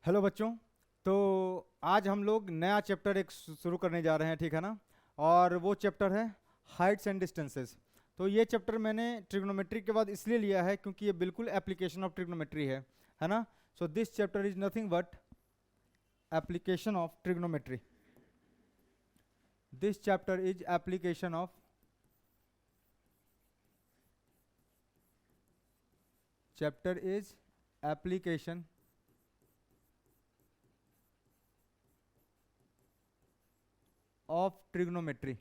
Hello बच्चों। तो आज हम लोग नया चैप्टर एक शुरू करने जा रहे हैं, ठीक है ना। और वो चैप्टर है हाइट्स एंड डिस्टेंसेस। तो ये चैप्टर मैंने ट्रिग्नोमेट्री के बाद इसलिए लिया है क्योंकि ये बिल्कुल एप्लीकेशन ऑफ ट्रिग्नोमेट्री है ना। So this chapter is nothing but application of trigonometry. This chapter is application of chapter is application of trigonometry.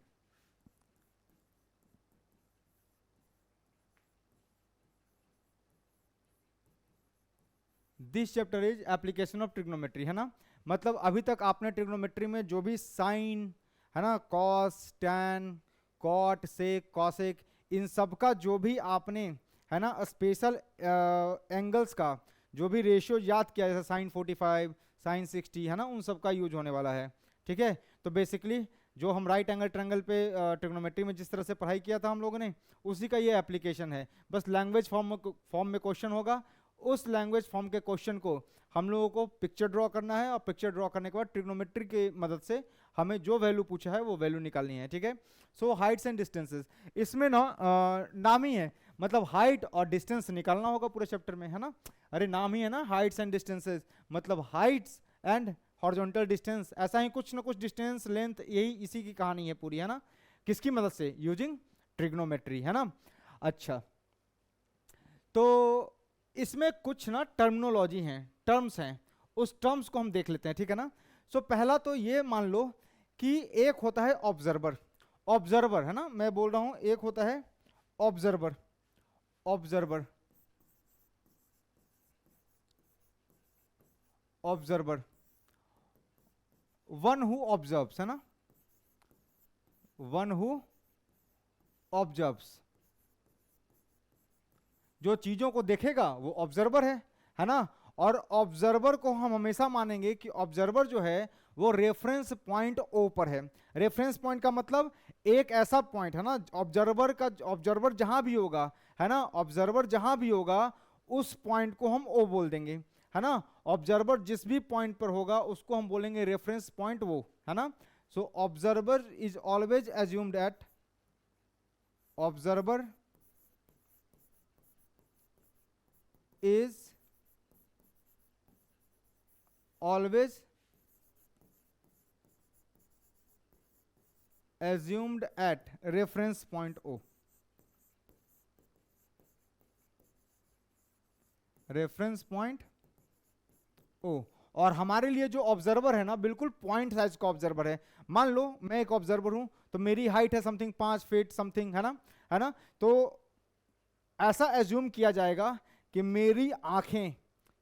This chapter is application of trigonometry, है ना। मतलब अभी तक आपने ट्रिग्नोमेट्री में जो भी साइन, है ना, कॉस, टैन, कॉट, सेक, कॉसेक, इन सब का जो भी आपने, है ना, स्पेशल एंगल्स का जो भी रेशियो याद किया, जैसे साइन 45, साइन 60, है ना, उन सब का यूज होने वाला है। ठीक है। तो बेसिकली जो हम राइट एंगल ट्रायंगल पे ट्रिग्नोमेट्री में जिस तरह से पढ़ाई किया था हम लोगों ने, उसी का ये एप्लीकेशन है। बस लैंग्वेज फॉर्म में क्वेश्चन होगा। उस लैंग्वेज फॉर्म के क्वेश्चन को हम लोगों को पिक्चर ड्रॉ करना है और पिक्चर ड्रॉ करने के बाद ट्रिग्नोमेट्री की मदद से हमें जो वैल्यू पूछा है वो वैल्यू निकालनी है। ठीक है। सो हाइट्स एंड डिस्टेंसेस, इसमें ना नाम ही है, मतलब हाइट और डिस्टेंस निकालना होगा पूरे चैप्टर में, है ना। अरे नाम ही है ना हाइट्स एंड डिस्टेंसेस, मतलब हाइट्स एंड हॉरिजॉन्टल डिस्टेंस, ऐसा ही कुछ ना कुछ डिस्टेंस, लेंथ, यही इसी की कहानी है पूरी, है ना। किसकी मदद से? यूजिंग ट्रिग्नोमेट्री, है ना। अच्छा, तो इसमें कुछ ना टर्मिनोलॉजी हैं, टर्म्स हैं, उस टर्म्स को हम देख लेते हैं, ठीक है ना। सो पहला तो ये मान लो कि एक होता है ऑब्जर्वर। ऑब्जर्वर, है ना, मैं बोल रहा हूं एक होता है observer. Observer, observer, one who observes, है ना, वन हु ऑब्जर्व्स, जो चीजों को देखेगा वो ऑब्जर्वर है ना। और ऑब्जर्वर को हम हमेशा मानेंगे कि ऑब्जर्वर जो है वो रेफरेंस पॉइंट ओ पर है। रेफरेंस पॉइंट का मतलब एक ऐसा पॉइंट, है ना, ऑब्जर्वर जहां भी होगा, है ना, ऑब्जर्वर जहां भी होगा उस पॉइंट को हम ओ बोल देंगे, है ना। ऑब्जर्वर जिस भी पॉइंट पर होगा उसको हम बोलेंगे रेफरेंस पॉइंट वो, है ना। So observer is always assumed at, observer is always assumed at reference point O, reference point O. और हमारे लिए जो ऑब्जर्वर है ना, बिल्कुल पॉइंट साइज का ऑब्जर्वर है। मान लो मैं एक ऑब्जर्वर हूं, तो मेरी हाइट है समथिंग 5 फीट समथिंग, है ना, है ना। तो ऐसा एज्यूम किया जाएगा कि मेरी आंखें,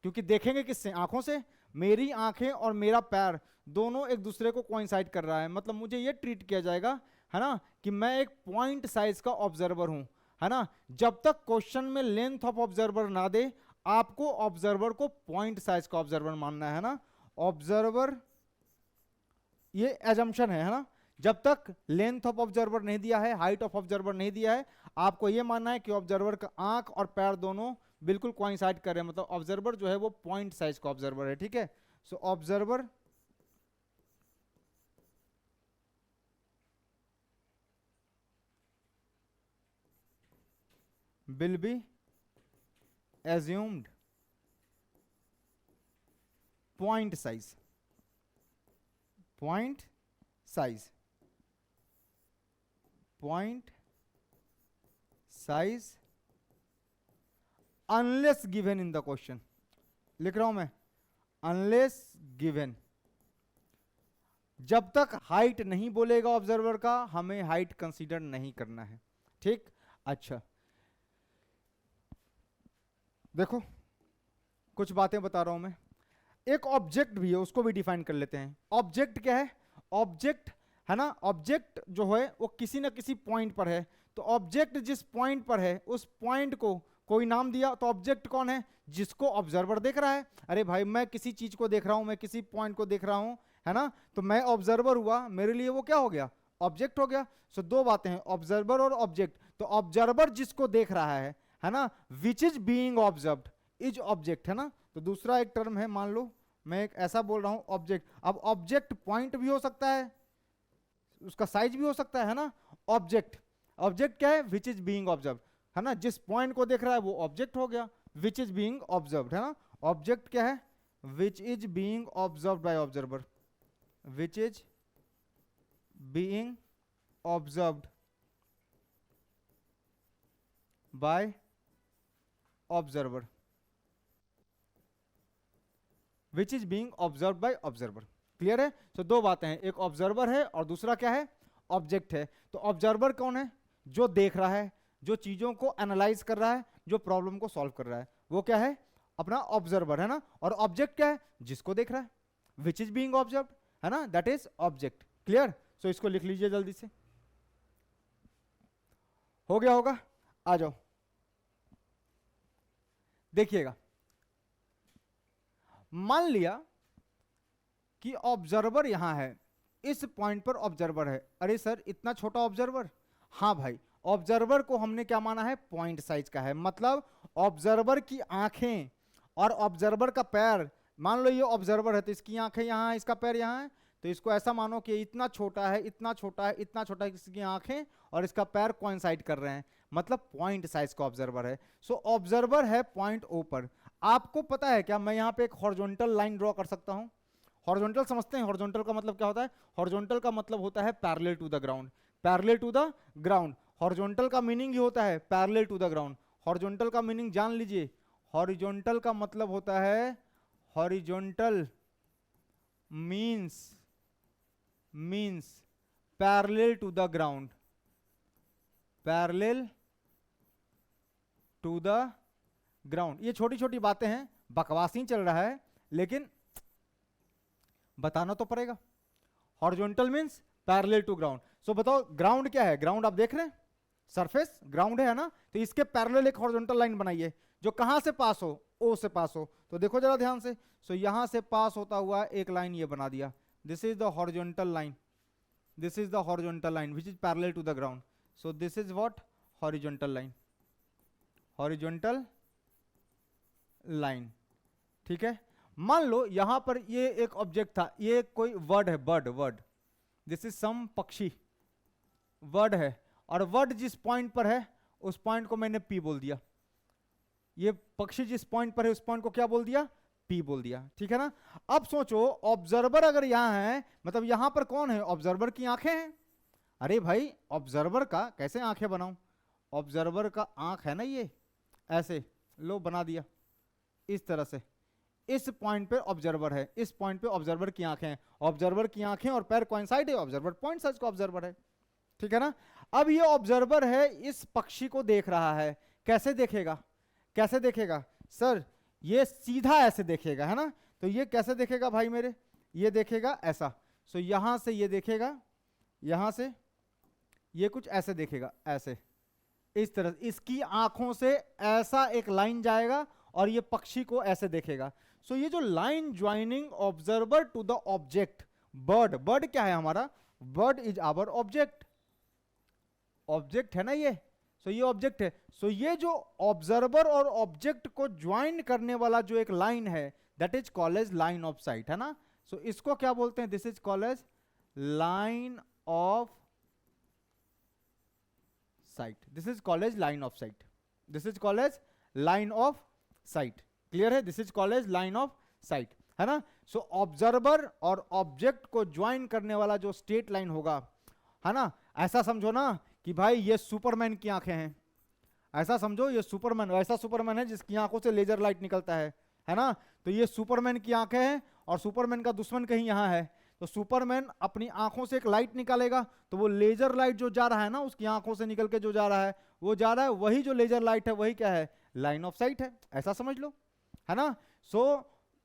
क्योंकि देखेंगे किससे? आंखों से। मेरी आंखें और मेरा पैर दोनों एक दूसरे को कोइंसाइड कर रहा है, मतलब मुझे ये ट्रीट किया जाएगा, है ना, कि मैं एक पॉइंट साइज का ऑब्जर्वर हूं, है ना। जब तक क्वेश्चन में लेंथ ऑफ ऑब्जर्वर ना दे, आपको ऑब्जर्वर को पॉइंट साइज का ऑब्जर्वर मानना है ना। ऑब्जर्वर, ये एजम्पशन है ना। जब तक लेंथ ऑफ ऑब्जर्वर नहीं दिया है, हाइट ऑफ ऑब्जर्वर नहीं दिया है, आपको यह मानना है कि ऑब्जर्वर का आंख और पैर दोनों बिल्कुल कोइंसाइड कर रहे हैं, मतलब ऑब्जर्वर जो है वो पॉइंट साइज का ऑब्जर्वर है। ठीक है। सो observer will be assumed point size, point size, point size unless given in the question। लिख रहा हूं मैं unless given। जब तक हाइट नहीं बोलेगा ऑब्जर्वर का, हमें हाइट कंसीडर नहीं करना है। ठीक। अच्छा, देखो कुछ बातें बता रहा हूं मैं। एक ऑब्जेक्ट भी है, उसको भी डिफाइन कर लेते हैं। ऑब्जेक्ट क्या है? ऑब्जेक्ट, है ना, ऑब्जेक्ट जो है वो किसी ना किसी पॉइंट पर है। तो ऑब्जेक्ट जिस पॉइंट पर है उस पॉइंट को कोई नाम दिया, तो ऑब्जेक्ट कौन है? जिसको ऑब्जर्वर देख रहा है। अरे भाई, मैं किसी चीज को देख रहा हूं, मैं किसी पॉइंट को देख रहा हूं, है ना, तो मैं ऑब्जर्वर हुआ, मेरे लिए वो क्या हो गया? ऑब्जेक्ट हो गया। सो दो बातें हैं, ऑब्जर्वर और ऑब्जेक्ट। तो ऑब्जर्वर जिसको देख रहा है ना, which is being observed is object, है ना। तो दूसरा एक टर्म है, मान लो मैं एक ऐसा बोल रहा हूं ऑब्जेक्ट, अब ऑब्जेक्ट पॉइंट भी हो सकता है, उसका साइज भी हो सकता है ना। ऑब्जेक्ट, ऑब्जेक्ट क्या है, विच इज बीइंग ऑब्जर्व, है ना, जिस पॉइंट को देख रहा है वो ऑब्जेक्ट हो गया, विच इज बीइंग ऑब्जर्व, है ना। ऑब्जेक्ट क्या है, which is being observe by observer, which is being observed bye observer, which is being observe by observer. Clear है। तो दो बातें हैं, एक ऑब्जर्वर है और दूसरा क्या है, ऑब्जेक्ट है। तो ऑब्जर्वर कौन है, जो देख रहा है, जो चीजों को एनालाइज कर रहा है, जो प्रॉब्लम को सॉल्व कर रहा है, वो क्या है, अपना ऑब्जर्वर, है ना। और ऑब्जेक्ट क्या है, जिसको देख रहा है, विच इज बीइंग ऑब्जर्व, है ना, that is object. Clear. So इसको लिख लीजिए जल्दी से, हो गया होगा। आ जाओ देखिएगा, मान लिया कि ऑब्जर्वर यहां है, इस पॉइंट पर ऑब्जर्वर है। अरे सर इतना छोटा ऑब्जर्वर, हाँ भाई, ऑब्जर्वर को हमने क्या माना है, पॉइंट साइज का है, मतलब ऑब्जर्वर की आंखें और ऑब्जर्वर का पैर, मान लो ये ऑब्जर्वर है तो इसकी आंखें यहां है, इसका पैर यहां है, तो इसको ऐसा मानो कि इतना छोटा है, इतना छोटा है, इतना छोटा है, इसकी आंखें और इसका पैर कोइंसाइड कर रहे हैं, मतलब पॉइंट साइज का ऑब्जर्वर है। सो ऑब्जर्वर है पॉइंट ओ पर। आपको पता है क्या, मैं यहां पे एक हॉरिजॉन्टल लाइन ड्रॉ कर सकता हूं। हॉरिजॉन्टल समझते हैं, हॉरिजॉन्टल का मतलब क्या होता है, हॉरिजॉन्टल का मतलब होता है parallel to the ground, parallel to the ground. Horizontal का मीनिंग ही होता है parallel to the ground. Horizontal का मीनिंग जान लीजिए, हॉरिजॉन्टल का मतलब होता है, horizontal means means parallel to the ground, parallel to the ground. ये छोटी छोटी बातें हैं, बकवास ही चल रहा है, लेकिन बताना तो पड़ेगा। Horizontal means parallel to ground. So बताओ ग्राउंड क्या है, ग्राउंड आप देख रहे हैं, सरफेस ग्राउंड है ना, तो इसके पैरेलल एक हॉरिजॉन्टल लाइन बनाइए जो कहां से पास हो, ओ से पास हो। तो देखो जरा ध्यान से, सो यहां से पास होता हुआ एक लाइन ये बना दिया, this is the horizontal line, this is the horizontal line which is parallel to the ground. So this is what, horizontal line, horizontal line. ठीक है। मान लो यहां पर ये एक ऑब्जेक्ट था, ये कोई वर्ड है, bird, word, this is some पक्षी, वर्ड है, और वर्ड जिस पॉइंट पर है उस पॉइंट को मैंने पी बोल दिया। ये पक्षी जिस पॉइंट पर है उस पॉइंट को क्या बोल दिया, पी बोल दिया। ठीक है ना। अब सोचो ऑब्जर्वर अगर यहां है, मतलब यहां पर कौन है, ऑब्जर्वर की आंखें हैं। अरे भाई ऑब्जर्वर का कैसे आंखें बनाऊं, ऑब्जर्वर का आंख है ना ये, ऐसे लो बना दिया इस तरह से, इस पॉइंट पे ऑब्जर्वर है, इस पॉइंट पे ऑब्जर्वर की आंखें हैं, ऑब्जर्वर की आंखें और पैर कोइंसाइड है, ऑब्जर्वर पॉइंट साइज का ऑब्जर्वर है। ठीक है ना। अब ये ऑब्जर्वर है, इस पक्षी को देख रहा है, कैसे देखेगा, कैसे देखेगा सर, ये सीधा ऐसे देखेगा, है ना। तो ये कैसे देखेगा भाई मेरे, ये देखेगा ऐसा। सो यहां से ये देखेगा, यहां से ये कुछ ऐसे देखेगा, ऐसे, इस तरह इसकी आंखों से ऐसा एक लाइन जाएगा और ये पक्षी को ऐसे देखेगा। सो ये जो line joining observer to the object, bird, bird क्या है हमारा, bird is our object, object है ना ये। सो ये ऑब्जेक्ट है। सो ये जो ऑब्जर्वर और ऑब्जेक्ट को ज्वाइन करने वाला जो एक लाइन है, that is called as line of sight, है ना। सो इसको क्या बोलते हैं, this is called as line of sight, this is called as line of sight, this is called as line of sight. Clear है, this is called as line of sight, है ना। So observer और object को join करने वाला जो straight line होगा, है ना, ऐसा समझो ना कि भाई ये सुपरमैन की आंखें हैं, ऐसा समझो ये सुपरमैन, ऐसा सुपरमैन है जिसकी आंखों से लेजर लाइट निकलता है ना। तो ये सुपरमैन की आंखें हैं और सुपरमैन का दुश्मन कहीं यहां है, तो सुपरमैन अपनी आंखों से एक लाइट निकालेगा, तो वो लेजर लाइट जो जा रहा है ना, उसकी आंखों से निकल के जो जा रहा है, वो जा रहा है, वही जो लेजर लाइट है वही क्या है, लाइन ऑफ साइट है, ऐसा समझ लो, है ना। सो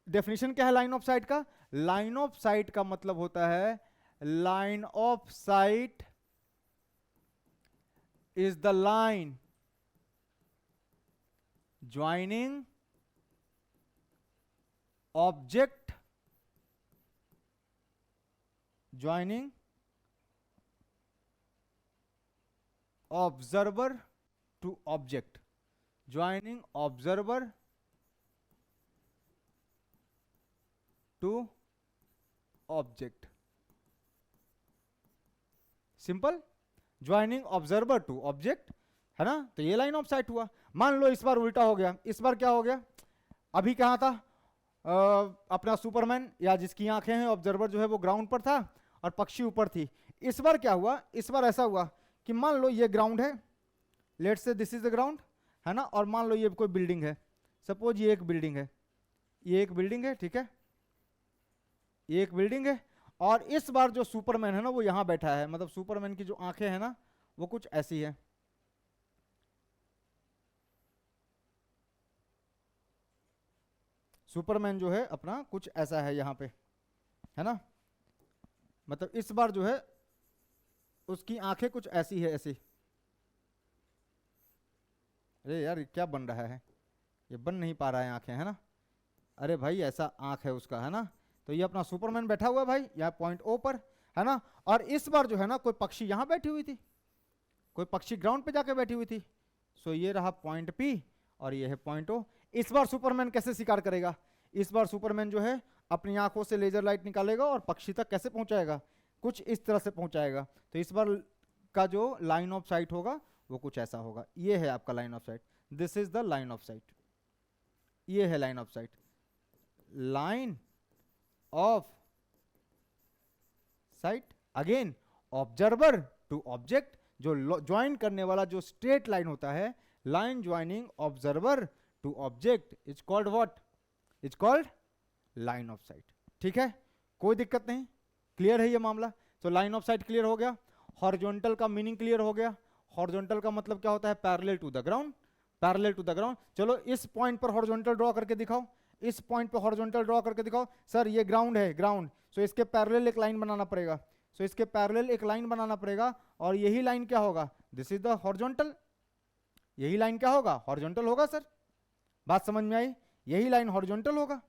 डेफिनेशन क्या है लाइन ऑफ साइट का, लाइन ऑफ साइट का मतलब होता है, line of sight is the line joining object, joining observer to object, joining observer to object, simple, joining observer to object, है ना। तो ये लाइन ऑफ साइट हुआ। मान लो इस बार उल्टा हो गया, इस बार क्या हो गया, अभी कहां था अपना सुपरमैन या जिसकी आंखें हैं, ऑब्जर्वर जो है वो ग्राउंड पर था और पक्षी ऊपर थी। इस बार क्या हुआ, इस बार ऐसा हुआ कि मान लो ये ग्राउंड है, let's say this is the ground, है ना, और मान लो ये कोई बिल्डिंग है, सपोज ये एक बिल्डिंग है, ये एक बिल्डिंग है, ठीक है, ये एक बिल्डिंग है, और इस बार जो सुपरमैन है ना वो यहां बैठा है, मतलब सुपरमैन की जो आंखें हैं ना वो कुछ ऐसी है, सुपरमैन जो है अपना कुछ ऐसा है यहां पे, है ना, मतलब इस बार जो है उसकी आंखें कुछ ऐसी है, ऐसी। अरे यार ये क्या बन रहा है, ये बन नहीं पा रहा है आंखें, है ना, अरे भाई ऐसा आंख है उसका, है ना। तो ये अपना सुपरमैन बैठा हुआ है भाई यहाँ पॉइंट ओ पर, है ना, और इस बार जो है ना कोई पक्षी यहां बैठी हुई थी, कोई पक्षी ग्राउंड पे जाके बैठी हुई थी। सो ये रहा पॉइंट पी और ये है पॉइंट ओ। इस बार सुपरमैन कैसे शिकार करेगा, इस बार सुपरमैन जो है अपनी आंखों से लेजर लाइट निकालेगा और पक्षी तक कैसे पहुंचाएगा, कुछ इस तरह से पहुंचाएगा। तो इस बार का जो लाइन ऑफ साइट होगा वो कुछ ऐसा होगा, ये है आपका line of sight, this is the line of sight, ये है line of sight, line of sight, again observer to object, जो ज्वाइन करने वाला जो स्ट्रेट लाइन होता है, line joining observer to object is called what, is called line of sight. ठीक है, कोई दिक्कत नहीं, क्लियर है ये मामला। तो लाइन ऑफ साइट क्लियर हो गया, हॉरिजॉन्टल का मीनिंग क्लियर हो गया, हॉरिजॉन्टल का मतलब क्या होता है, parallel to the ground, parallel to the ground. चलो इस पॉइंट पर हॉरिजॉन्टल ड्रॉ करके दिखाओ, इस पॉइंट पर हॉरिजॉन्टल ड्रॉ करके दिखाओ। सर ये ग्राउंड है, ग्राउंड, सो इसके पैरेलल एक लाइन बनाना पड़ेगा, सो इसके पैरेलल एक लाइन बनाना पड़ेगा, और यही लाइन क्या होगा, दिस इज द हॉरिजॉन्टल, यही लाइन क्या होगा, हॉरिजॉन्टल होगा। सर बात समझ में आई, यही लाइन हॉरिजॉन्टल होगा।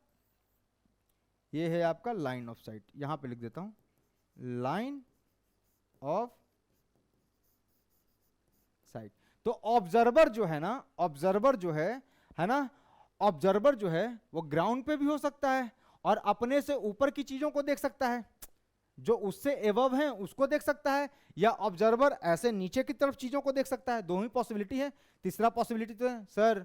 ये है आपका लाइन ऑफ साइट, यहां पे लिख देता हूं, लाइन ऑफ साइट। तो ऑब्जर्वर जो है ना, ऑब्जर्वर जो है ना, ऑब्जर्वर जो है वो ग्राउंड पे भी हो सकता है और अपने से ऊपर की चीजों को देख सकता है, जो उससे एबव है उसको देख सकता है, या ऑब्जर्वर ऐसे नीचे की तरफ चीजों को देख सकता है, दो ही पॉसिबिलिटी है। तीसरा पॉसिबिलिटी तो है सर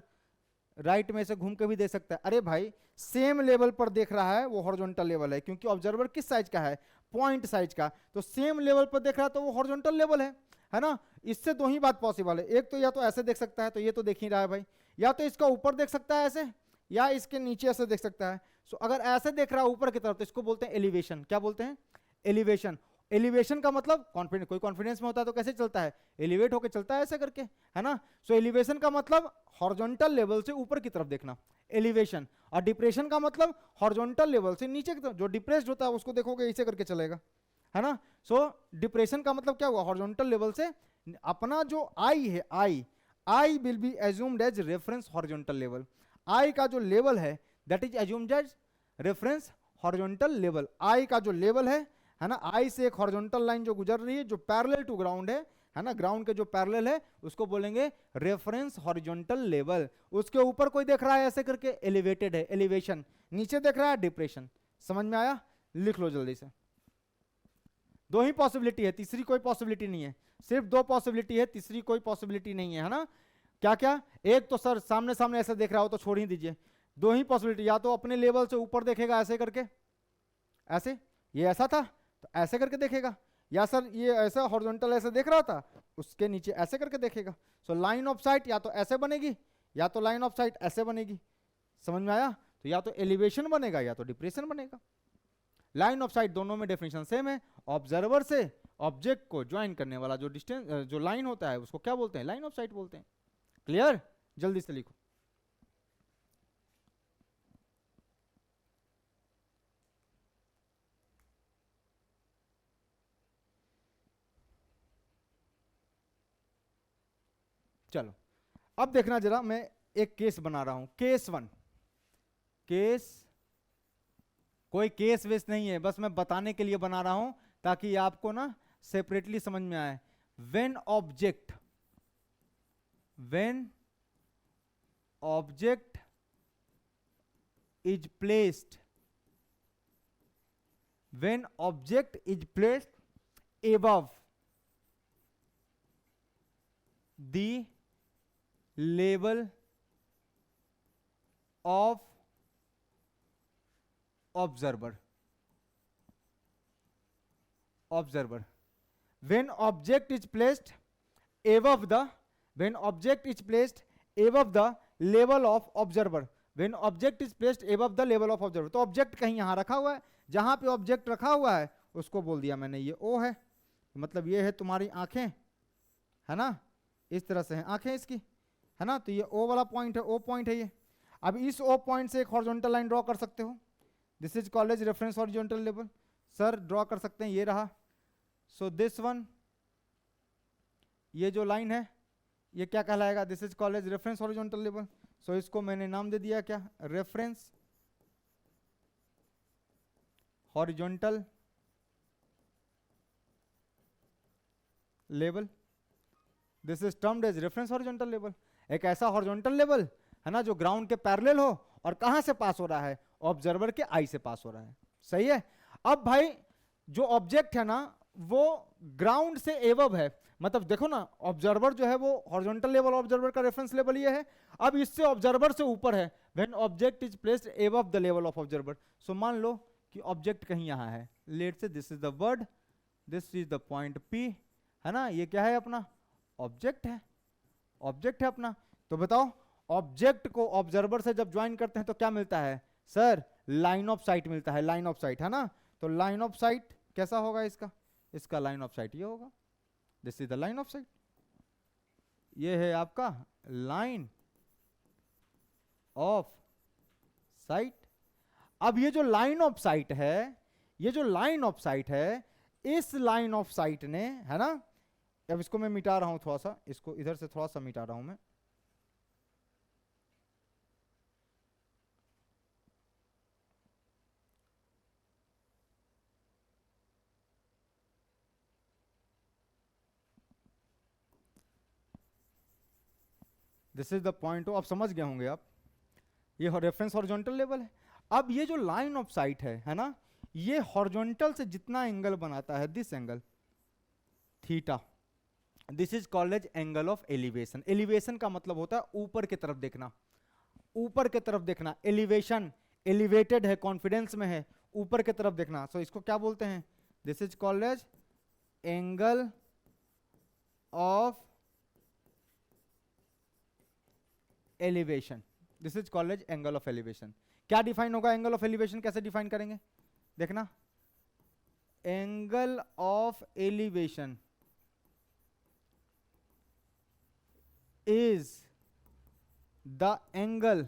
राइट में से घूम के भी देख सकता है। अरे भाई सेम लेवल पर देख रहा है, वो हॉरिजॉन्टल लेवल है, क्योंकि ऑब्जर्वर किस साइज का है, पॉइंट साइज का, तो सेम लेवल पर देख रहा है तो वो हॉरिजॉन्टल लेवल है ना। इससे दो ही बात पॉसिबल है, एक तो या तो ऐसे देख सकता है, तो ये तो देख ही रहा है भाई, या तो इसका ऊपर देख सकता है ऐसे, या इसके नीचे ऐसे देख सकता है। सो अगर ऐसे देख रहा है ऊपर की तरफ तो इसको बोलते हैं एलिवेशन। क्या बोलते हैं, एलिवेशन। एलिवेशन का मतलब कॉन्फिडेंस, कोई कॉन्फिडेंस में होता है तो कैसे चलता है, एलिवेट होकर चलता है ऐसे करके, है ना। सो एलिवेशन का मतलब हॉरिजॉन्टल लेवल से ऊपर की तरफ देखना, एलिवेशन। और डिप्रेशन का मतलब हॉरिजॉन्टल लेवल से नीचे की तरफ, जो डिप्रेस्ड होता है उसको देखोगे ऐसे करके चलेगा, है ना। सो डिप्रेशन का मतलब क्या हुआ, हॉरिजॉन्टल लेवल से अपना जो आई है, eye will be assumed as reference horizontal level, eye का जो लेवल है that is assumed as reference horizontal level. Eye का जो लेवल है ना, आई से एक हॉरिजॉन्टल लाइन जो गुजर रही है जो पैरेलल टू ग्राउंड है ना, ग्राउंड के जो पैरेलल है उसको बोलेंगे रेफरेंस हॉरिजॉन्टल लेवल। उसके ऊपर कोई देख रहा है ऐसे करके, एलिवेटेड है, एलिवेशन। नीचे देख रहा है, डिप्रेशन। समझ में आया, लिख लो जल्दी से। दो ही पॉसिबिलिटी है, तीसरी कोई पॉसिबिलिटी नहीं है, सिर्फ दो पॉसिबिलिटी है, तीसरी कोई पॉसिबिलिटी नहीं है ना। क्या क्या, एक तो सर सामने सामने ऐसे देख रहा हो तो छोड़ ही दीजिए, दो ही पॉसिबिलिटी, या तो अपने लेवल से ऊपर देखेगा ऐसे करके, ऐसे, ये ऐसा था तो ऐसे करके देखेगा, या सर ये ऐसा हॉरिजॉन्टल ऐसे देख रहा था उसके नीचे ऐसे करके देखेगा। सो लाइन ऑफ साइट या तो ऐसे बनेगी या तो लाइन ऑफ साइट ऐसे बनेगी। समझ में आया, तो या तो एलिवेशन बनेगा या तो डिप्रेशन बनेगा। लाइन ऑफ साइट दोनों में डेफिनेशन सेम है, ऑब्जर्वर से ऑब्जेक्ट को ज्वाइन करने वाला जो डिस्टेंस जो लाइन होता है उसको क्या बोलते हैं, लाइन ऑफ साइट बोलते हैं। क्लियर, जल्दी से लिखो। चलो अब देखना जरा, मैं एक केस बना रहा हूं, केस 1, केस, कोई केस वेस नहीं है, बस मैं बताने के लिए बना रहा हूं ताकि आपको ना सेपरेटली समझ में आए। When object is placed when object is placed above the level of observer. Observer. when object is placed above the when object is placed above the level of observer. when object is placed above the level of observer, तो object कहीं यहां रखा हुआ है, जहां पे object रखा हुआ है उसको बोल दिया मैंने ये ओ है, मतलब ये है तुम्हारी आंखें, है ना, इस तरह से है आंखें इसकी, है ना, तो ये ओ वाला पॉइंट है, ओ पॉइंट है ये. अब इस ओ पॉइंट से एक हॉरिजॉन्टल लाइन ड्रॉ कर सकते हो. This is called as reference horizontal level. Sir draw कर सकते हैं, ये रहा. सो दिस वन, ये जो लाइन है ये क्या कहलाएगा? This is called as reference horizontal level. So इसको मैंने नाम दे दिया क्या? Reference horizontal level. This is termed as reference horizontal level. एक ऐसा हॉरिजॉन्टल लेवल है ना जो ग्राउंड के पैरेलल हो और कहां से पास हो रहा है? ऑब्जर्वर के आई से पास हो रहा है. सही है. अब भाई जो ऑब्जेक्ट है ना वो ग्राउंड से एबव है, मतलब देखो ना ऑब्जर्वर जो है वो हॉरिजॉन्टल लेवल ऑब्जर्वर का रेफरेंस लेवल ये है. अब इससे ऑब्जर्वर से ऊपर है. When object is placed above the level of observer. So मान लो कि ऑब्जेक्ट कहीं यहां है, let say this is the word, this is the point P, है ना, ये क्या है अपना? ऑब्जेक्ट है. ऑब्जेक्ट है अपना. तो बताओ ऑब्जेक्ट को ऑब्जर्वर से जब ज्वाइन करते हैं तो क्या मिलता है? सर लाइन ऑफ साइट मिलता है. लाइन ऑफ साइट, है ना. तो लाइन ऑफ साइट कैसा होगा इसका? इसका लाइन ऑफ साइट ये होगा. This is the line of sight. ये है आपका लाइन ऑफ साइट. अब ये जो लाइन ऑफ साइट है, ये जो लाइन ऑफ साइट है, इस लाइन ऑफ साइट ने, है ना, अब इसको मैं मिटा रहा हूं थोड़ा सा, इसको इधर से थोड़ा सा मिटा रहा हूं मैं. This is the point. आप समझ गए होंगे आप. ये रेफरेंस हॉरिजॉन्टल लेवल है. अब ये जो लाइन ऑफ साइट है ना, ये हॉरिजॉन्टल से जितना एंगल बनाता है, this angle theta, this is called as angle of elevation. Elevation का मतलब होता है ऊपर की तरफ देखना. ऊपर की तरफ देखना. एलिवेशन, एलिवेटेड है, कॉन्फिडेंस में है, ऊपर की तरफ देखना. सो इसको क्या बोलते हैं? This is called as angle of elevation. This is called as angle of elevation. क्या डिफाइन होगा एंगल ऑफ एलिवेशन? कैसे डिफाइन करेंगे? देखना, angle of elevation is the angle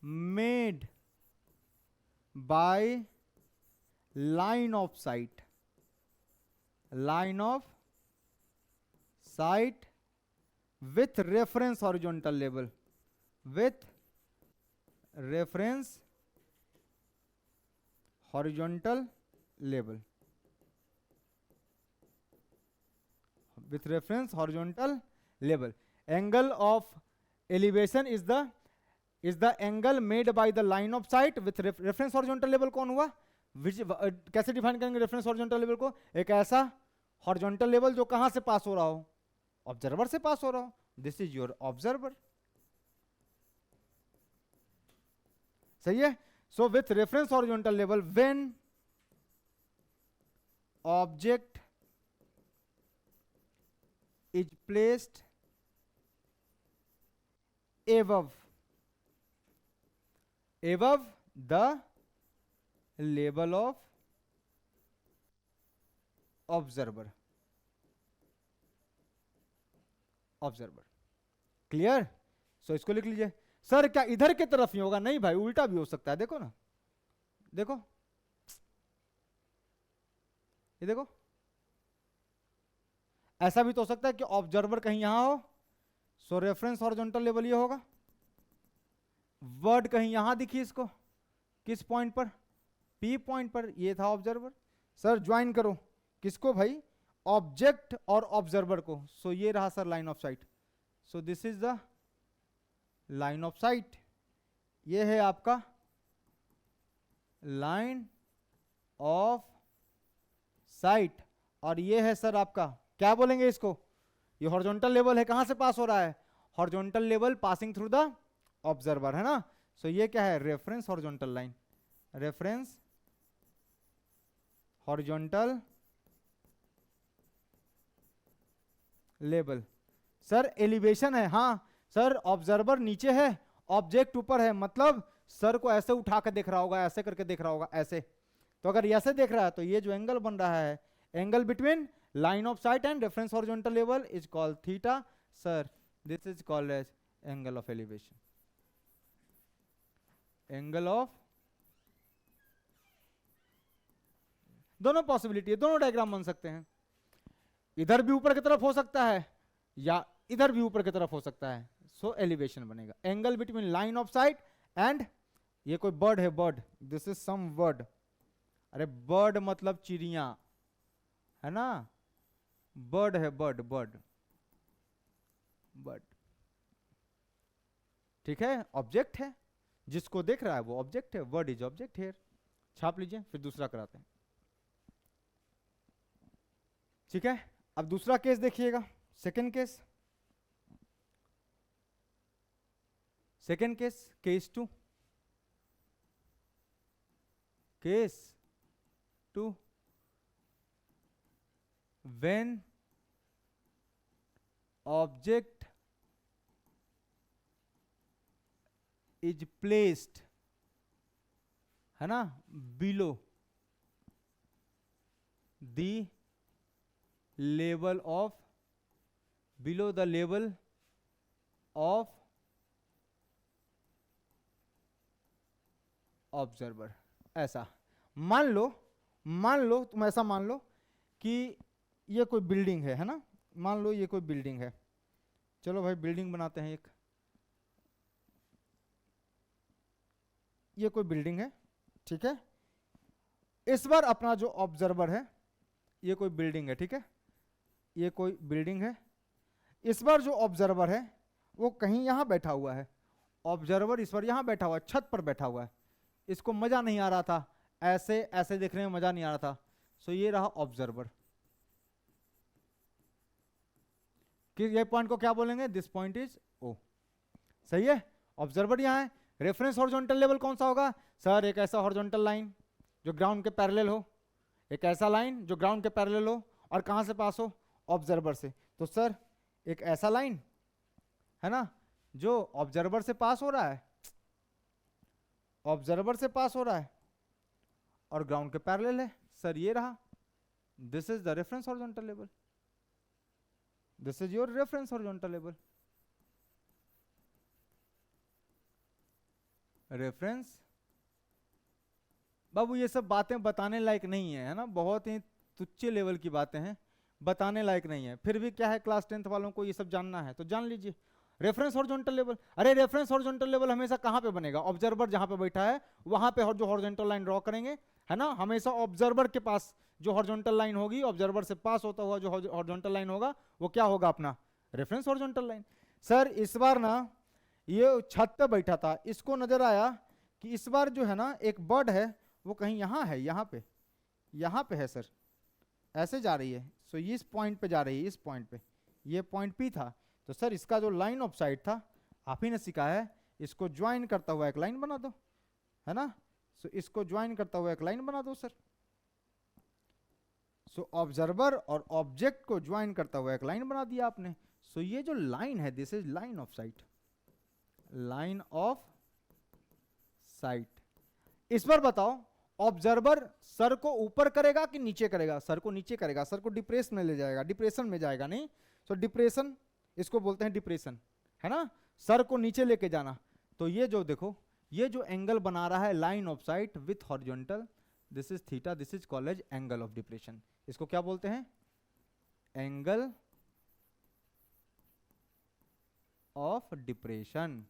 made by line of sight with reference horizontal level, with reference horizontal level, with reference horizontal level. Angle of elevation is the angle made by the line of sight with reference horizontal level. कौन हुआ? कैसे define करेंगे reference horizontal level को? एक ऐसा horizontal level जो कहां से पास हो रहा हो? ऑब्जर्वर से पास हो रहा हो. This is your observer. सही है. So with reference horizontal level, when object is placed above the level of observer. Clear? So इसको लिख लीजिए. सर क्या इधर की तरफ ही होगा? नहीं भाई, उल्टा भी हो सकता है. देखो ना, देखो, ये देखो, ऐसा भी तो हो सकता है कि ऑब्जर्वर कहीं यहां हो. सो रेफरेंस हॉरिजॉन्टल लेवल ये होगा. वर्ड कहीं यहां दिखी इसको, किस पॉइंट पर? पी पॉइंट पर. ये था ऑब्जर्वर. सर ज्वाइन करो किसको भाई? ऑब्जेक्ट और ऑब्जर्वर को. सो ये रहा sir line of site. So this is the line of sight. ये है आपका लाइन ऑफ साइट, और ये है सर आपका, क्या बोलेंगे इसको, ये हॉरिजॉन्टल लेवल है, कहां से पास हो रहा है, horizontal level passing through the observer, है ना। सो ये क्या है, reference horizontal line, reference horizontal level. Sir elevation है, हाँ सर, ऑब्जर्वर नीचे है, ऑब्जेक्ट ऊपर है, मतलब सर को ऐसे उठा के देख रहा होगा, ऐसे करके देख रहा होगा, ऐसे। तो अगर ऐसे देख रहा है तो ये जो एंगल बन रहा है, angle between line of sight and reference horizontal level is called theta. Sir this is called as angle of elevation, angle of, दोनों पॉसिबिलिटी है, दोनों डायग्राम बन सकते हैं, इधर भी ऊपर की तरफ हो सकता है या इधर भी ऊपर की तरफ हो सकता है। सो एलिवेशन बनेगा, angle between line of sight and, ये कोई बर्ड है, bird, this is some bird, अरे बर्ड मतलब चिड़िया, है ना, बर्ड है, बर्ड बर्ड बर्ड, ठीक है, ऑब्जेक्ट है, जिसको देख रहा है वो ऑब्जेक्ट है, वर्ड इज ऑब्जेक्ट हियर। छाप लीजिए, फिर दूसरा कराते हैं, ठीक है। अब दूसरा केस देखिएगा, second case, second case, case 2, case 2, when object is placed, है ना, below the level of, below the level of observer. ऐसा मान लो तुम ऐसा मान लो कि ये कोई बिल्डिंग है ना, मान लो ये कोई बिल्डिंग है, चलो भाई बिल्डिंग बनाते हैं एक, ये कोई बिल्डिंग है, ठीक है। इस बार अपना जो ऑब्जर्वर है, ये कोई बिल्डिंग है, ठीक है, ये कोई बिल्डिंग है, इस बार जो ऑब्जर्वर है वो कहीं यहां बैठा हुआ है, ऑब्जर्वर इस बार यहां बैठा हुआ है, छत पर बैठा हुआ है, इसको मजा नहीं आ रहा था, ऐसे ऐसे देखने में मजा नहीं आ रहा था। सो ये रहा ऑब्जर्वर, कि ये पॉइंट को क्या बोलेंगे, दिस पॉइंट इज ओ, सही है। ऑब्जर्वर यहां है, रेफरेंस हॉरिजॉन्टल लेवल कौन सा होगा सर, एक ऐसा हॉरिजॉन्टल लाइन जो ग्राउंड के पैरेलल हो, एक ऐसा लाइन जो ग्राउंड के पैरेलल हो, और कहां से पास हो, ऑब्जर्वर से। तो सर एक ऐसा लाइन है ना जो ऑब्जर्वर से पास हो रहा है, ऑब्जर्वर से पास हो रहा है और ग्राउंड के पैरेलल है, सर ये रहा, this is the reference horizontal level, this is your reference horizontal level, reference. बाबू ये सब बातें बताने लायक नहीं है ना, बहुत ही तुच्छ लेवल की बातें हैं, बताने लायक नहीं है, फिर भी क्या है, क्लास 10th वालों को ये सब जानना है तो जान लीजिए। रेफरेंस हॉरिजॉन्टल लेवल, अरे रेफरेंस हॉरिजॉन्टल लेवल हमेशा कहां पे बनेगा, ऑब्जर्वर जहां पे बैठा है वहां पे जो हॉरिजॉन्टल लाइन ड्रॉ करेंगे, है ना, हमेशा ऑब्जर्वर के पास जो हॉरिजॉन्टल लाइन होगी, ऑब्जर्वर से पास होता हुआ जो हॉरिजॉन्टल लाइन होगा वो क्या होगा, अपना रेफरेंस हॉरिजॉन्टल लाइन। सर इस बार ना ये छत पे बैठा था, इसको नजर आया कि इस बार जो है ना एक बर्ड है वो कहीं यहाँ है, यहाँ पे है सर, ऐसे जा रही है, सो इस पॉइंट पे जा रही है, इस पॉइंट पे, ये पॉइंट पी था, तो सर इसका जो लाइन ऑफ साइट था आप ही ने सिखाया है, इसको ज्वाइन करता हुआ एक लाइन बना दो, है ना, सो इसको ज्वाइन करता हुआ एक लाइन बना दो सर। सो ऑब्जर्वर और ऑब्जेक्ट को ज्वाइन करता हुआ एक लाइन बना दिया आपने। सो ये जो लाइन है this is line of sight, line of site. इस बार बताओ ऑब्जर्वर सर को ऊपर करेगा कि नीचे करेगा, सर को नीचे करेगा, सर को डिप्रेशन में ले जाएगा, डिप्रेशन में जाएगा नहीं, सो डिप्रेशन इसको बोलते हैं डिप्रेशन, है ना, सर को नीचे लेके जाना। तो ये जो देखो ये जो एंगल बना रहा है line of sight with horizontal, this is theta, this is called as angle of depression. इसको क्या बोलते हैं, angle of depression,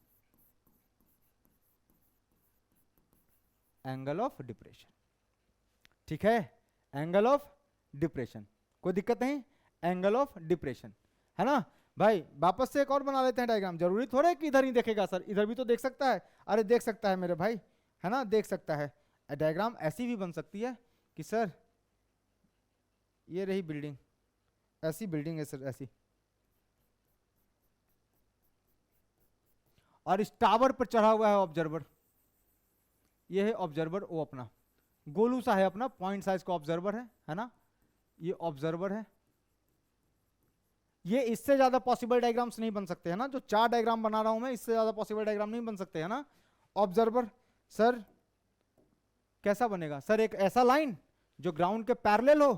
angle of depression, ठीक है, एंगल ऑफ डिप्रेशन, कोई दिक्कत नहीं, एंगल ऑफ डिप्रेशन, है ना भाई। वापस से एक और बना लेते हैं डायग्राम, जरूरी थोड़ा है कि इधर ही देखेगा सर, इधर भी तो देख सकता है, अरे देख सकता है मेरे भाई, है ना, देख सकता है, डायग्राम ऐसी भी बन सकती है कि सर ये रही बिल्डिंग, ऐसी बिल्डिंग है सर, ऐसी, और इस टावर पर चढ़ा हुआ है ऑब्जर्वर। ये है ऑब्जर्वर, वो अपना गोलू सा है, अपना पॉइंट साइज का ऑब्जर्वर है ना, ये ऑब्जर्वर है। ये इससे ज्यादा पॉसिबल डायग्राम्स नहीं बन सकते है ना, जो 4 डायग्राम बना रहा हूं मैं, इससे ज्यादा पॉसिबल डायग्राम नहीं बन सकते है ना। ऑब्जर्वर सर कैसा बनेगा सर, एक ऐसा लाइन जो ग्राउंड के पैरेलल हो,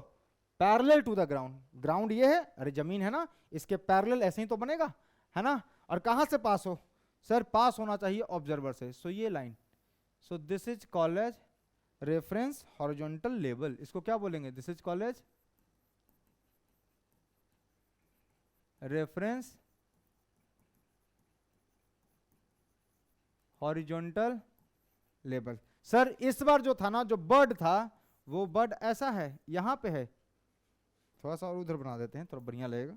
parallel to the ground, ground ये है, अरे जमीन है ना, इसके पैरेलल ऐसे ही तो बनेगा है ना, और कहां से पास हो सर, पास होना चाहिए ऑब्जर्वर से। सो ये line, so this is called as reference horizontal level. इसको क्या बोलेंगे, this is called as reference horizontal level. Sir इस बार जो था ना, जो बर्ड था, वो बर्ड ऐसा है, यहां पे है, थोड़ा सा और उधर बना देते हैं, थोड़ा बढ़िया लगेगा।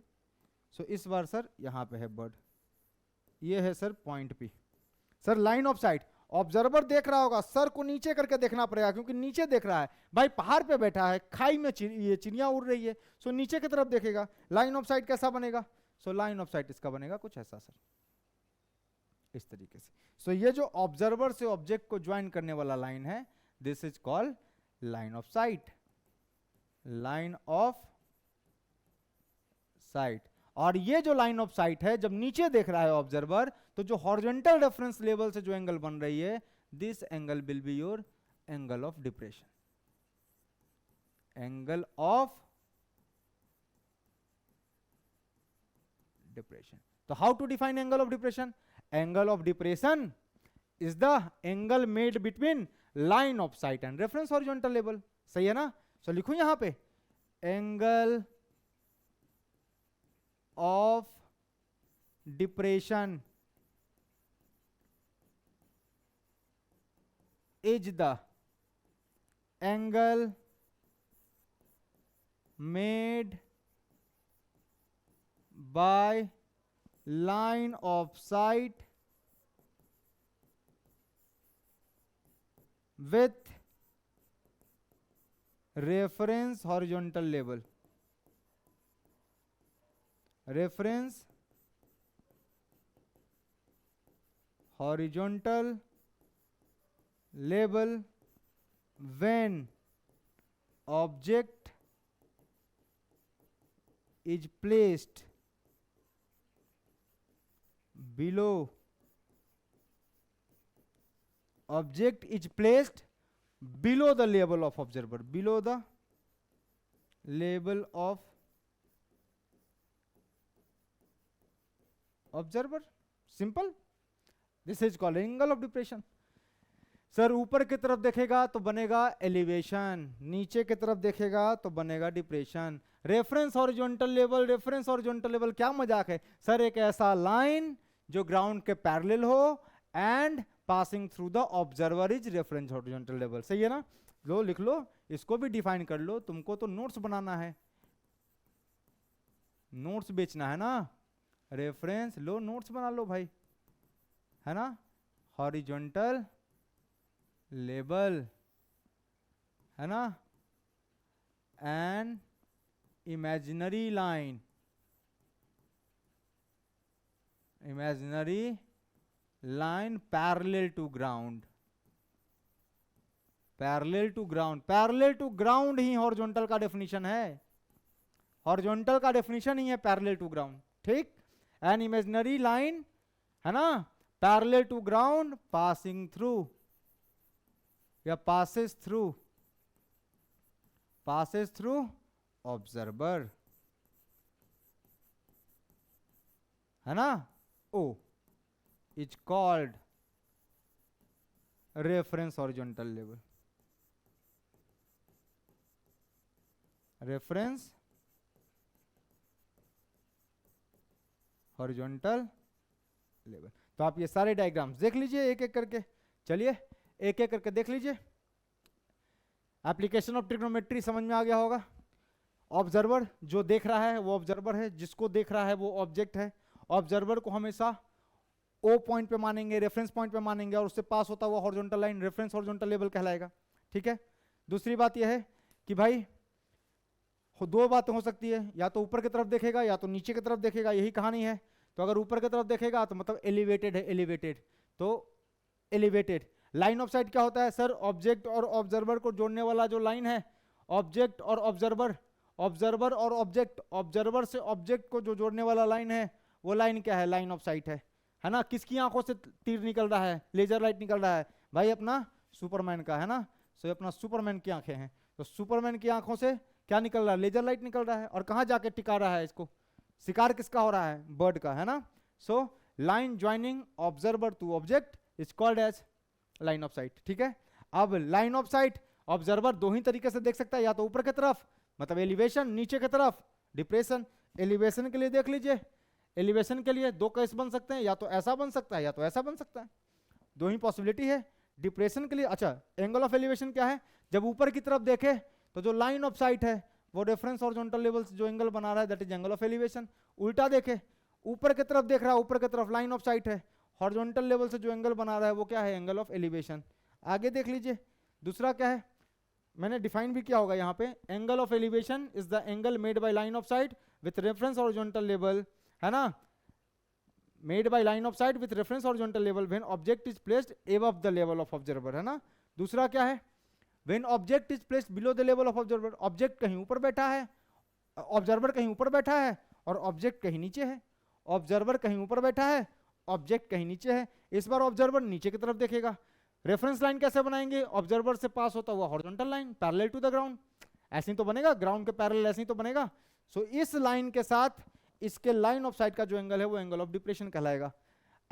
सो इस बार सर यहां पे है बर्ड, ये है sir point P. Sir line of site, observer देख रहा होगा, सर को नीचे करके देखना पड़ेगा, क्योंकि नीचे देख रहा है भाई, पहाड़ पे बैठा है, खाई में ये चिड़िया उड़ रही है, सो नीचे की तरफ देखेगा। लाइन ऑफ साइट कैसा बनेगा, सो लाइन ऑफ साइट इसका बनेगा कुछ ऐसा सर, इस तरीके से। सो ये जो ऑब्जर्वर से ऑब्जेक्ट को ज्वाइन करने वाला लाइन है, this is called line of sight, line of sight. और ये जो लाइन ऑफ साइट है, जब नीचे देख रहा है ऑब्जर्वर, तो जो हॉरिजॉन्टल रेफरेंस लेवल से जो एंगल बन रही है, this angle will be your angle of depression, angle of depression. तो how to define angle of depression, angle of depression is the angle made between line of sight and reference horizontal level. सही है ना, so लिखूं यहां पे angle of depression is the angle made by line of sight with reference horizontal level, reference horizontal level when object is placed below, object is placed below the level of observer, below the level of observer, simple, this is called angle of depression. Sir ऊपर की तरफ देखेगा तो बनेगा elevation, नीचे की तरफ देखेगा तो बनेगा depression. Reference horizontal level, reference horizontal level क्या मजाक है सर, एक ऐसा लाइन जो ग्राउंड के पैरेलल हो and passing through the observer is reference horizontal level. सही है ना, लो लिख लो, इसको भी डिफाइन कर लो, तुमको तो नोट्स बनाना है, नोट्स बेचना है ना, रेफरेंस लो, नोट्स बना लो भाई, है ना, हॉरिजॉन्टल लेवल, है ना, and imaginary line, imaginary line parallel to ground, parallel to ground, parallel to ground ही हॉरिजॉन्टल का डेफिनेशन है, हॉरिजॉन्टल का डेफिनेशन ही है पैरेलल टू ग्राउंड, ठीक। एन इमेजिनरी लाइन, है ना, parallel to ground, passing through या passes through ऑब्जर्वर, है ना, O is called reference horizontal level, reference horizontal level. तो आप ये सारे डायग्राम्स देख लीजिए एक एक करके, चलिए एक एक करके देख लीजिए। एप्लीकेशन ऑफ ट्रिग्नोमेट्री समझ में आ गया होगा। ऑब्जर्वर जो देख रहा है वो ऑब्जर्वर है, जिसको देख रहा है वो ऑब्जेक्ट है। ऑब्जर्वर को हमेशा ओ पॉइंट पे मानेंगे, रेफरेंस पॉइंट पे मानेंगे, और उससे पास होता हुआ horizontal line reference horizontal level कहलाएगा, ठीक है। दूसरी बात यह है कि भाई दो बातें हो सकती है, या तो ऊपर की तरफ देखेगा या तो नीचे की तरफ देखेगा, यही कहानी है। तो अगर ऊपर की तरफ देखेगा तो मतलब एलिवेटेड है, एलिवेटेड, तो एलिवेटेड। लाइन ऑफ साइट क्या होता है सर? ऑब्जेक्ट और ऑब्जर्वर को जोड़ने वाला जो लाइन है, ऑब्जेक्ट और ऑब्जर्वर, ऑब्जर्वर और ऑब्जेक्ट, ऑब्जर्वर से ऑब्जेक्ट को जो जोड़ने वाला लाइन है, वो लाइन क्या है? लाइन ऑफ साइट है ना। किसकी आंखों से तीर निकल रहा है, लेजर लाइट निकल रहा है? भाई अपना सुपरमैन का, है ना। सो अपना सुपरमैन की आंखें हैं, तो सुपरमैन की आंखों से क्या निकल रहा है? लेजर लाइट निकल रहा है। और कहां जाके टिका रहा है इसको? शिकार किसका हो रहा है? बर्ड का, है ना। So line joining observer to object is called as line of sight, ठीक है। अब लाइन ऑफ साइट ऑब्जर्वर दो ही तरीके से देख सकता है, या तो ऊपर की तरफ मतलब एलिवेशन, नीचे की तरफ डिप्रेशन। एलिवेशन के लिए देख लीजिए, एलिवेशन के लिए दो केस बन सकते हैं, या तो ऐसा बन सकता है या तो ऐसा बन सकता है, दो ही पॉसिबिलिटी है। डिप्रेशन के लिए अच्छा, एंगल ऑफ एलिवेशन क्या है? जब ऊपर की तरफ देखे तो जो लाइन ऑफ साइट है वो रेफरेंस हॉरिजॉन्टल लेवल से जो एंगल बना रहा है that is angle of elevation. उल्टा देखे, ऊपर की तरफ देख रहा है, ऊपर की तरफ लाइन ऑफ साइट है, हॉरिजॉन्टल लेवल से जो एंगल बना रहा है वो क्या है? Angle of elevation. आगे देख लीजिए दूसरा क्या है, मैंने डिफाइन भी किया होगा यहाँ पे। Angle of elevation is the angle made by line of sight with reference horizontal level, है ना, made by line of sight with reference horizontal level when object is placed above the level of observer, है ना। दूसरा क्या है? When object is placed below the level of observer, object कहीं ऊपर बैठा है, ऑब्जर्वर कहीं ऊपर बैठा है और ऑब्जेक्ट कहीं नीचे है। ऑब्जर्वर कहीं ऊपर बैठा है, ऑब्जेक्ट कहीं नीचे है। इस बार ऑब्जर्वर नीचे की तरफ देखेगा। रेफरेंस लाइन कैसे बनाएंगे? ऑब्जर्वर से पास होता हुआ horizontal line parallel to the ground, ऐसे ही तो बनेगा, ग्राउंड के पैरेलल ऐसे ही तो बनेगा। सो इस लाइन के साथ इसके लाइन ऑफ साइट का जो एंगल है वो एंगल ऑफ डिप्रेशन कहलाएगा।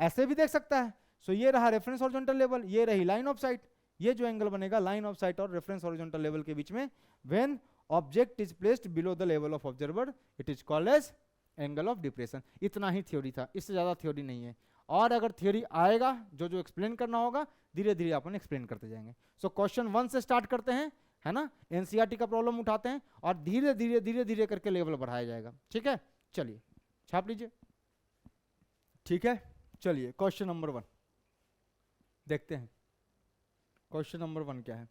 ऐसे भी देख सकता है। सो ये रहा रेफरेंस हॉरिजॉन्टल लेवल, ये रही लाइन ऑफ साइट, ये जो एंगल बनेगा लाइन ऑफ साइट और रेफरेंस हॉरिजॉन्टल लेवल के बीच में, when object is placed below the level of observer it is called as angle of depression. इतना ही थ्योरी था, इससे ज्यादा थ्योरी नहीं है। और अगर थ्योरी आएगा जो जो एक्सप्लेन करना होगा धीरे धीरे अपन एक्सप्लेन करते जाएंगे। सो क्वेश्चन 1 से स्टार्ट करते हैं, है ना, एनसीईआरटी का प्रॉब्लम उठाते हैं और धीरे धीरे करके लेवल बढ़ाया जाएगा, ठीक है। चलिए छाप लीजिए, ठीक है। चलिए क्वेश्चन नंबर 1 देखते हैं। क्वेश्चन नंबर 1 क्या है?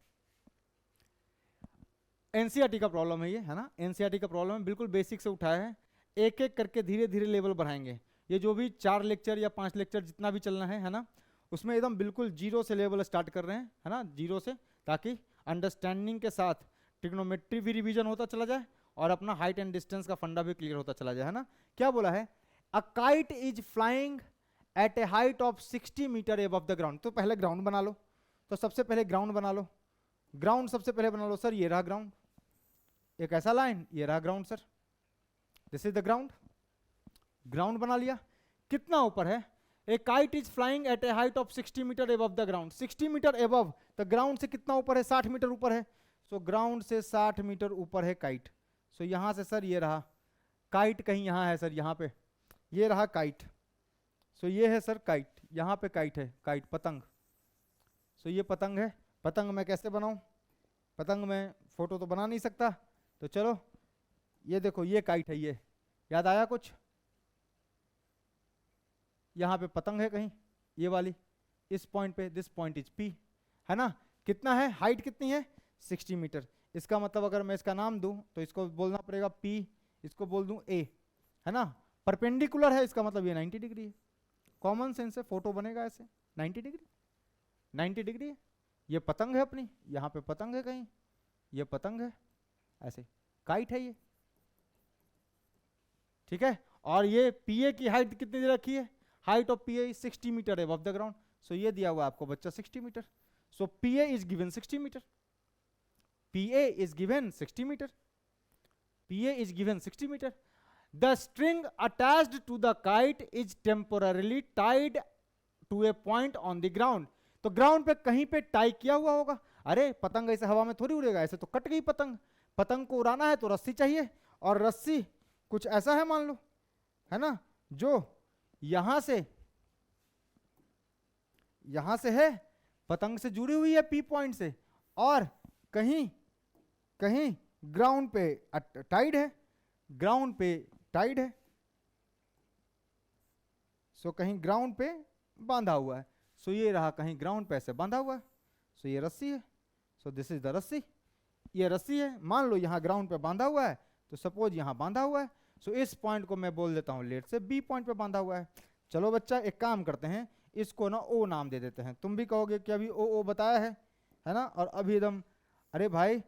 एनसीईआरटी का प्रॉब्लम है ये, है ना। एनसीईआरटी का प्रॉब्लम है, बिल्कुल बेसिक से उठाया है, एक एक करके धीरे धीरे लेवल बढ़ाएंगे। ये जो भी 4 लेक्चर या 5 लेक्चर जितना भी चलना है ना, उसमें एकदम बिल्कुल जीरो से लेवल स्टार्ट कर रहे हैं, है ना, जीरो से, ताकि अंडरस्टैंडिंग के साथ ट्रिग्नोमेट्री भी रिवीजन होता चला जाए और अपना हाइट एंड डिस्टेंस का फंडा भी क्लियर होता चला जाए, है ना। क्या बोला है? A kite is flying at a height of 60 metre above the ground. तो पहले ग्राउंड बना लो, तो सबसे पहले ग्राउंड बना लो। ग्राउंड सबसे पहले बना लो सर, ये रहा ग्राउंड, एक ऐसा लाइन, ये रहा ground sir, this is the ground. Ground बना लिया। कितना ऊपर है? A kite is flying at a height of 60 metre above the ground. 60 metre above, तो ग्राउंड से कितना ऊपर है? 60 मीटर ऊपर है। सो ग्राउंड से 60 मीटर ऊपर है काइट। सो यहां से सर ये रहा काइट, कहीं यहां है सर, यहां पे ये रहा काइट। सो ये है सर काइट, यहां पे काइट है, काइट पतंग। सो ये पतंग है। पतंग मैं कैसे बनाऊं? पतंग में फोटो तो बना नहीं सकता, तो चलो ये देखो, ये काइट है, ये याद आया कुछ? यहाँ पे पतंग है कहीं, ये वाली, इस पॉइंट पे, दिस पॉइंट इज पी, है ना। कितना है? हाइट कितनी है? 60 मीटर। इसका मतलब अगर मैं इसका नाम दूं तो इसको बोलना पड़ेगा पी, इसको बोल दूं ए, है ना। परपेंडिकुलर है, इसका मतलब ये 90 डिग्री है। कॉमन सेंस से फोटो बनेगा ऐसे, 90 डिग्री, 90 डिग्री है। ये पतंग है अपनी, यहाँ पे पतंग है कहीं, ये पतंग है, ऐसे काइट है ये, ठीक है। और ये पीए की हाइट कितनी दे रखी है? Height of PA 60 metre above the ground. So ये दिया हुआ आपको बच्चा 60 metre. So PA is given 60 metre, PA is given 60 metre, PA is given 60 metre. The string attached to the kite is temporarily tied to a point on the ground. तो ground पे कहीं पे tie किया हुआ होगा। अरे पतंग ऐसे हवा में थोड़ी उड़ेगा, ऐसे तो कट गई पतंग। पतंग को उड़ाना है तो रस्सी चाहिए, और रस्सी कुछ ऐसा है मान लो, है ना, जो यहां से है, पतंग से जुड़ी हुई है पी पॉइंट से, और कहीं कहीं ग्राउंड पे टाइड है, ग्राउंड पे टाइड है। सो कहीं ग्राउंड पे बांधा हुआ है। सो ये रहा कहीं ग्राउंड पे ऐसे बांधा हुआ है। सो ये रस्सी है। सो दिस इज द रस्सी, ये रस्सी है, मान लो यहाँ ग्राउंड पे बांधा हुआ है, तो सपोज यहाँ बांधा हुआ है, सो इस पॉइंट को मैं बोल देता हूँ लेट से बी पॉइंट पे बांधा हुआ है। चलो बच्चा एक काम करते हैं, इसको ना ओ नाम दे देते हैं। तुम भी कहोगे कि अभी ओ बताया है ना, और अभी एकदम अरे भाई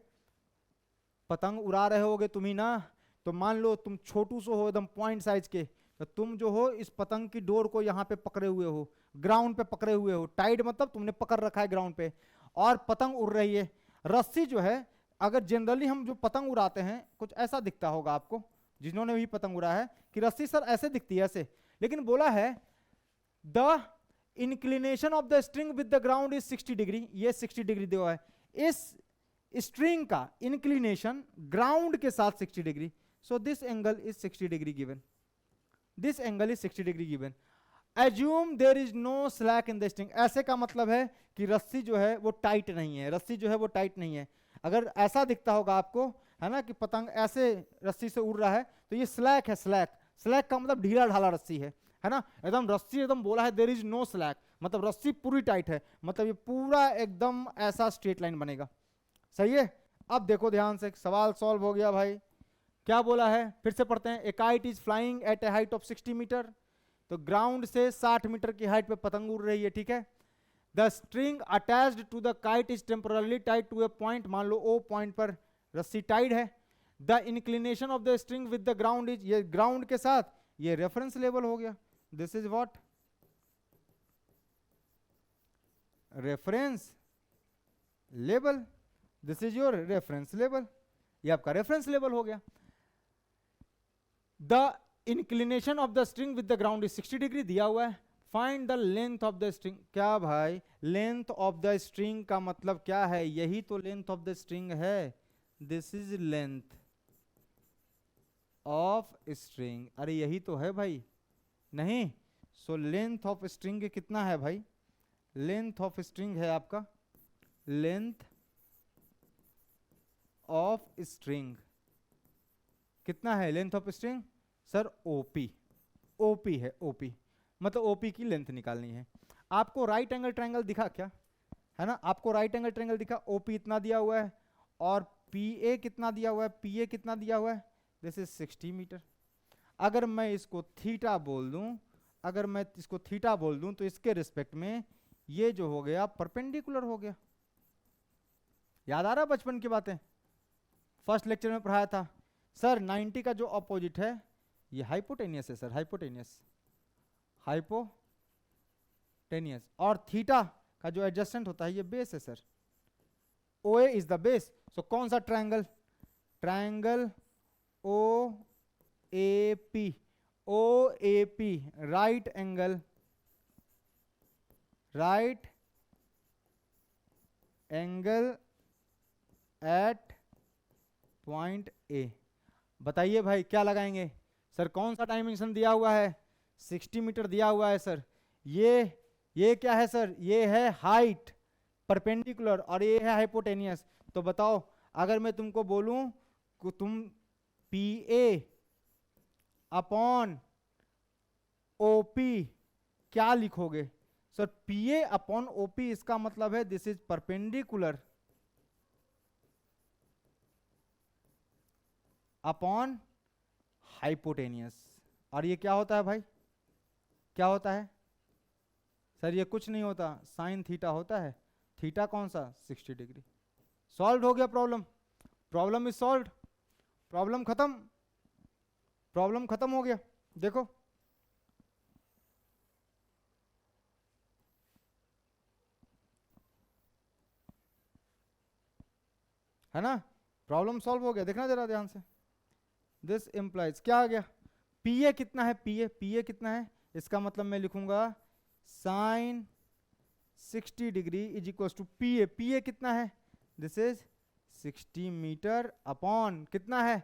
पतंग उड़ा रहे होगे तुम ही ना, तो मान लो तुम छोटू सो हो एकदम पॉइंट साइज के, तो तुम जो हो इस पतंग की डोर को यहाँ पे पकड़े हुए हो, ग्राउंड पे पकड़े हुए हो, टाइट मतलब तुमने पकड़ रखा है ग्राउंड पे, और पतंग उड़ रही है। रस्सी जो है, अगर जनरली हम जो पतंग उड़ाते हैं कुछ ऐसा दिखता होगा आपको, जिन्होंने भी पतंग उड़ा है, कि रस्सी सर ऐसे दिखती है ऐसे, लेकिन बोला है the inclination of the string with the ground is 60 degree, ये 60 डिग्री दिया है, इस स्ट्रिंग का इंक्लिनेशन ग्राउंड के साथ 60 degree, so this angle is 60 degree given, this angle is 60 degree given. Assume there is no slack in the string, ऐसे का मतलब है कि रस्सी जो है वो टाइट नहीं है, रस्सी जो है वो टाइट नहीं है। अगर ऐसा दिखता होगा आपको, है ना, कि पतंग ऐसे रस्सी से उड़ रहा है, तो ये स्लैक है, स्लैक, स्लैक का मतलब ढीला ढाला रस्सी है ना, एकदम रस्सी एकदम बोला है देयर इज नो स्लैक, मतलब रस्सी पूरी टाइट है, मतलब ये पूरा एकदम ऐसा स्ट्रेट लाइन बनेगा। सही है। अब देखो ध्यान से, सवाल सॉल्व हो गया भाई। क्या बोला है, फिर से पढ़ते हैं। A kite is flying at a height of 60 metre, तो ग्राउंड से 60 मीटर की हाइट पे पतंग उड़ रही है, ठीक है। The string attached to the kite is temporarily tied to a point, मान लो ओ पॉइंट पर रस्सी टाइड है। The inclination of the string with the ground is, ये ग्राउंड के साथ ये रेफरेंस लेवल हो गया, this is what, reference level, this is your reference level, ये आपका रेफरेंस लेवल हो गया। The inclination of the string with the ground is 60 degree दिया हुआ है। Find the length of the string, क्या भाई लेंथ ऑफ द स्ट्रिंग का मतलब क्या है, यही तो लेंथ ऑफ द स्ट्रिंग है, this is length of string, अरे यही तो है भाई, नहीं, सो लेंथ ऑफ स्ट्रिंग कितना है भाई, लेंथ ऑफ स्ट्रिंग है आपका, लेंथ ऑफ स्ट्रिंग कितना है, length of string sir OP, OP है, ओपी मतलब ओपी की लेंथ निकालनी है। आपको राइट एंगल ट्रायंगल दिखा क्या, है ना, आपको राइट एंगल ट्रायंगल दिखा, ओपी इतना दिया हुआ है और पीए कितना दिया हुआ है, पीए कितना दिया हुआ है, दिस इज 60 मीटर। अगर मैं इसको थीटा बोल दूं, अगर मैं इसको थीटा बोल दूं, तो इसके रिस्पेक्ट में ये जो हो गया परपेंडिकुलर हो गया। याद आ रहा है बचपन की बातें, फर्स्ट लेक्चर में पढ़ाया था सर, 90 का जो अपोजिट है ये हाइपोटेनियस है सर, हाइपोटेनियस, हाइपोटेनियस, और थीटा का जो एडजस्टेंट होता है ये बेस है sir, OA is the base. So कौन सा triangle, triangle OAP, OAP right angle, right angle at point A. बताइए भाई क्या लगाएंगे सर, कौन सा डायमेंशन दिया हुआ है, 60 मीटर दिया हुआ है सर, ये क्या है सर, ये है हाइट परपेंडिकुलर और ये है हाइपोटेनियस। तो बताओ अगर मैं तुमको बोलूं कि तुम PA अपॉन OP क्या लिखोगे सर, PA अपॉन OP इसका मतलब है this is perpendicular upon hypotenuse, और ये क्या होता है भाई, क्या होता है सर, ये कुछ नहीं होता, साइन थीटा होता है, थीटा कौन सा 60 डिग्री। सॉल्व हो गया problem, problem is solve, problem खत्म, प्रॉब्लम खत्म हो गया। देखो है ना, प्रॉब्लम सॉल्व हो गया, देखना जरा ध्यान से। दिस इंप्लाइज क्या आ गया, PA कितना है, PA कितना है, इसका मतलब मैं लिखूंगा sine 60 degree is equal to PA कितना है, दिस इज 60 मीटर अपॉन कितना है,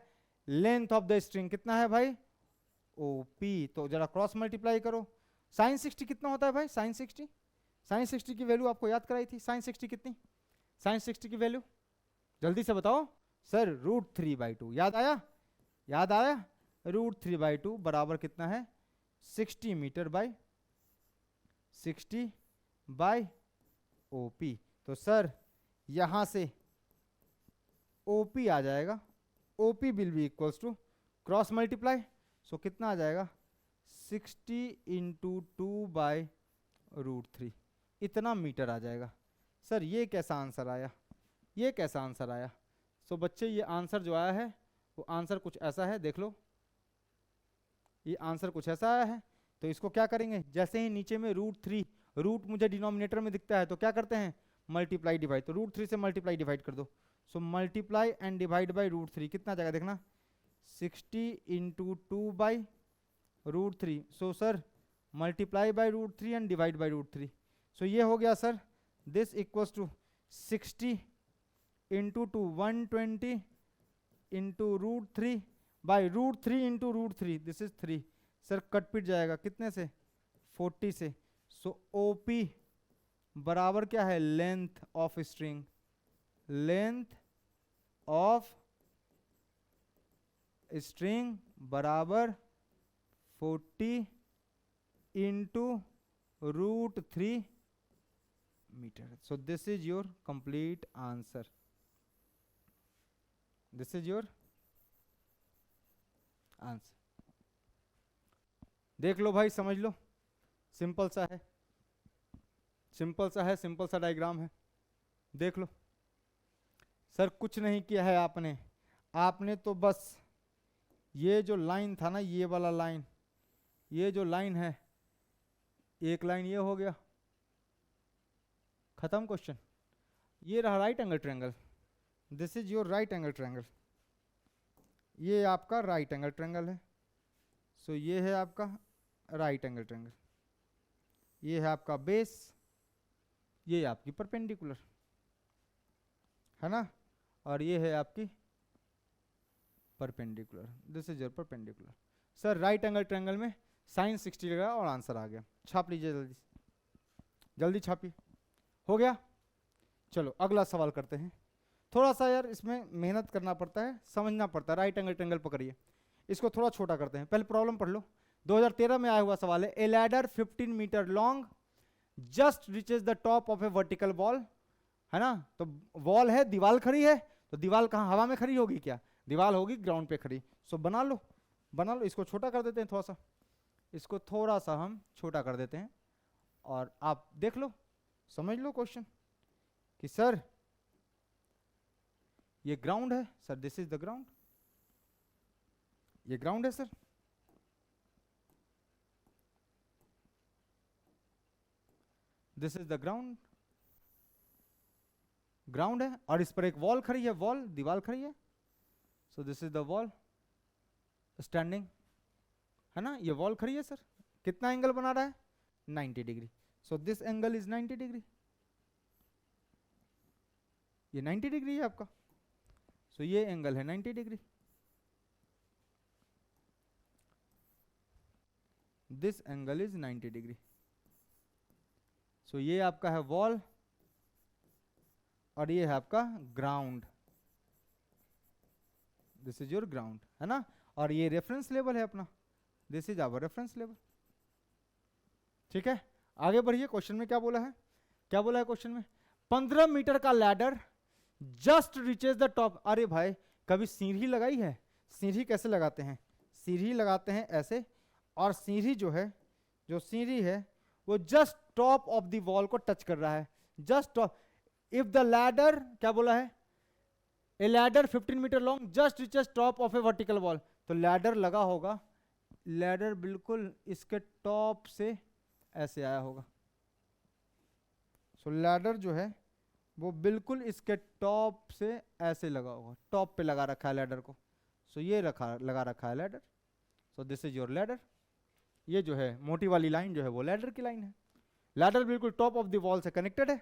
लेंथ ऑफ द स्ट्रिंग कितना है भाई OP, तो जरा क्रॉस मल्टीप्लाई करो। साइन 60 कितना होता है भाई, साइन 60 की वैल्यू आपको याद कराई थी, साइन 60 कितनी, साइन 60 की वैल्यू जल्दी से बताओ सर, √3/2, याद आया, याद आया, √3/2 बराबर कितना है 60 मीटर बाई 60 बाई OP। तो सर यहां से OP आ जाएगा, OP will be equals to cross multiply, so कितना आ जाएगा 60 इंटू 2/√3, इतना मीटर आ जाएगा। सर ये कैसा आंसर आया, ये कैसा आंसर आया? सो बच्चे ये आंसर जो आया है वो आंसर कुछ ऐसा है, देख लो ये आंसर कुछ ऐसा आया है। तो इसको क्या करेंगे, जैसे ही नीचे में √3, रूट मुझे डिनोमिनेटर में दिखता है तो क्या करते हैं मल्टीप्लाई डिवाइड, तो √3 से मल्टीप्लाई डिवाइड कर दो। So multiply and divide by √3 कितना आ जाएगा देखना 60 into 2/√3। So sir multiply by √3 and divide by √3, so ये हो गया sir this equals to 60 into 2 120 into √3 by √3 into √3, this is 3। Sir cut पिट जाएगा कितने से 40 से। सो OP बराबर क्या है length of string, length of string बराबर 40 into √3 metre. So this is your complete answer, this is your answer. देख लो भाई, समझ लो, सिंपल सा है, सिंपल सा है, सिंपल सा डायग्राम है, देख लो। सर कुछ नहीं किया है आपने, आपने तो बस ये जो लाइन था ना, ये वाला लाइन, ये जो लाइन है, एक लाइन ये हो गया, खत्म क्वेश्चन। ये रहा right angle triangle, this is your right angle triangle, ये आपका राइट एंगल ट्रायंगल है। सो ये है आपका राइट एंगल ट्रायंगल, ये है आपका बेस, ये आपकी परपेंडिकुलर है ना, और ये है आपकी perpendicular, this is your perpendicular. Sir right angle triangle में साइन 60 लगा और आंसर आ गया, छाप लीजिए जल्दी, जल्दी छापिए, हो गया। चलो अगला सवाल करते हैं। थोड़ा सा यार इसमें मेहनत करना पड़ता है, समझना पड़ता है। राइट एंगल ट्रायंगल पकड़िए, इसको थोड़ा छोटा करते हैं, पहले प्रॉब्लम पढ़ लो। 2013 में आया हुआ सवाल है, a ladder 15 metre long just reaches the top of a vertical wall, है ना। तो वॉल है, दीवार खड़ी है, तो दीवार कहाँ हवा में खड़ी होगी क्या, दीवार होगी ग्राउंड पे खड़ी। सो बना लो, बना लो, इसको छोटा कर देते हैं थोड़ा सा, इसको थोड़ा सा हम छोटा कर देते हैं, और आप देख लो, समझ लो क्वेश्चन कि सर ये ग्राउंड है, sir this is the ground, ये ग्राउंड है sir, this is the ground, ground है, और इस पर एक वॉल खड़ी है, वॉल दीवार खड़ी है, सो this is the wall standing, है ना, ये वॉल खड़ी है सर, कितना एंगल बना रहा है 90 degree, so this angle is 90 degree, ये 90 डिग्री है आपका, सो ये एंगल है 90 degree, this angle is 90 degree. So ये आपका है वॉल और ये है आपका ground, this is your ground, है ना, और ये रेफरेंस लेवल है अपना, this is our reference level. ठीक है, आगे बढ़िए, क्वेश्चन में क्या बोला है, क्या बोला है क्वेश्चन में, 15 मीटर का ladder just reaches the top. अरे भाई कभी सीढ़ी लगाई है, सीढ़ी कैसे लगाते हैं, सीढ़ी लगाते हैं ऐसे, और सीढ़ी जो है, जो सीढ़ी है वो just top of the wall को टच कर रहा है, just top. If the ladder, क्या बोला है, a ladder 15 metre long just reaches top of a vertical wall, तो लैडर लगा होगा, लैडर बिल्कुल इसके टॉप से ऐसे आया होगा, सो लैडर जो है वो बिल्कुल इसके टॉप से ऐसे लगा होगा, टॉप पे लगा रखा है लैडर को, सो ये लगा रखा है ladder, so this is your ladder. ये जो है मोटी वाली लाइन जो है वो लैडर की लाइन है, लैडर बिल्कुल टॉप ऑफ द वॉल से कनेक्टेड है,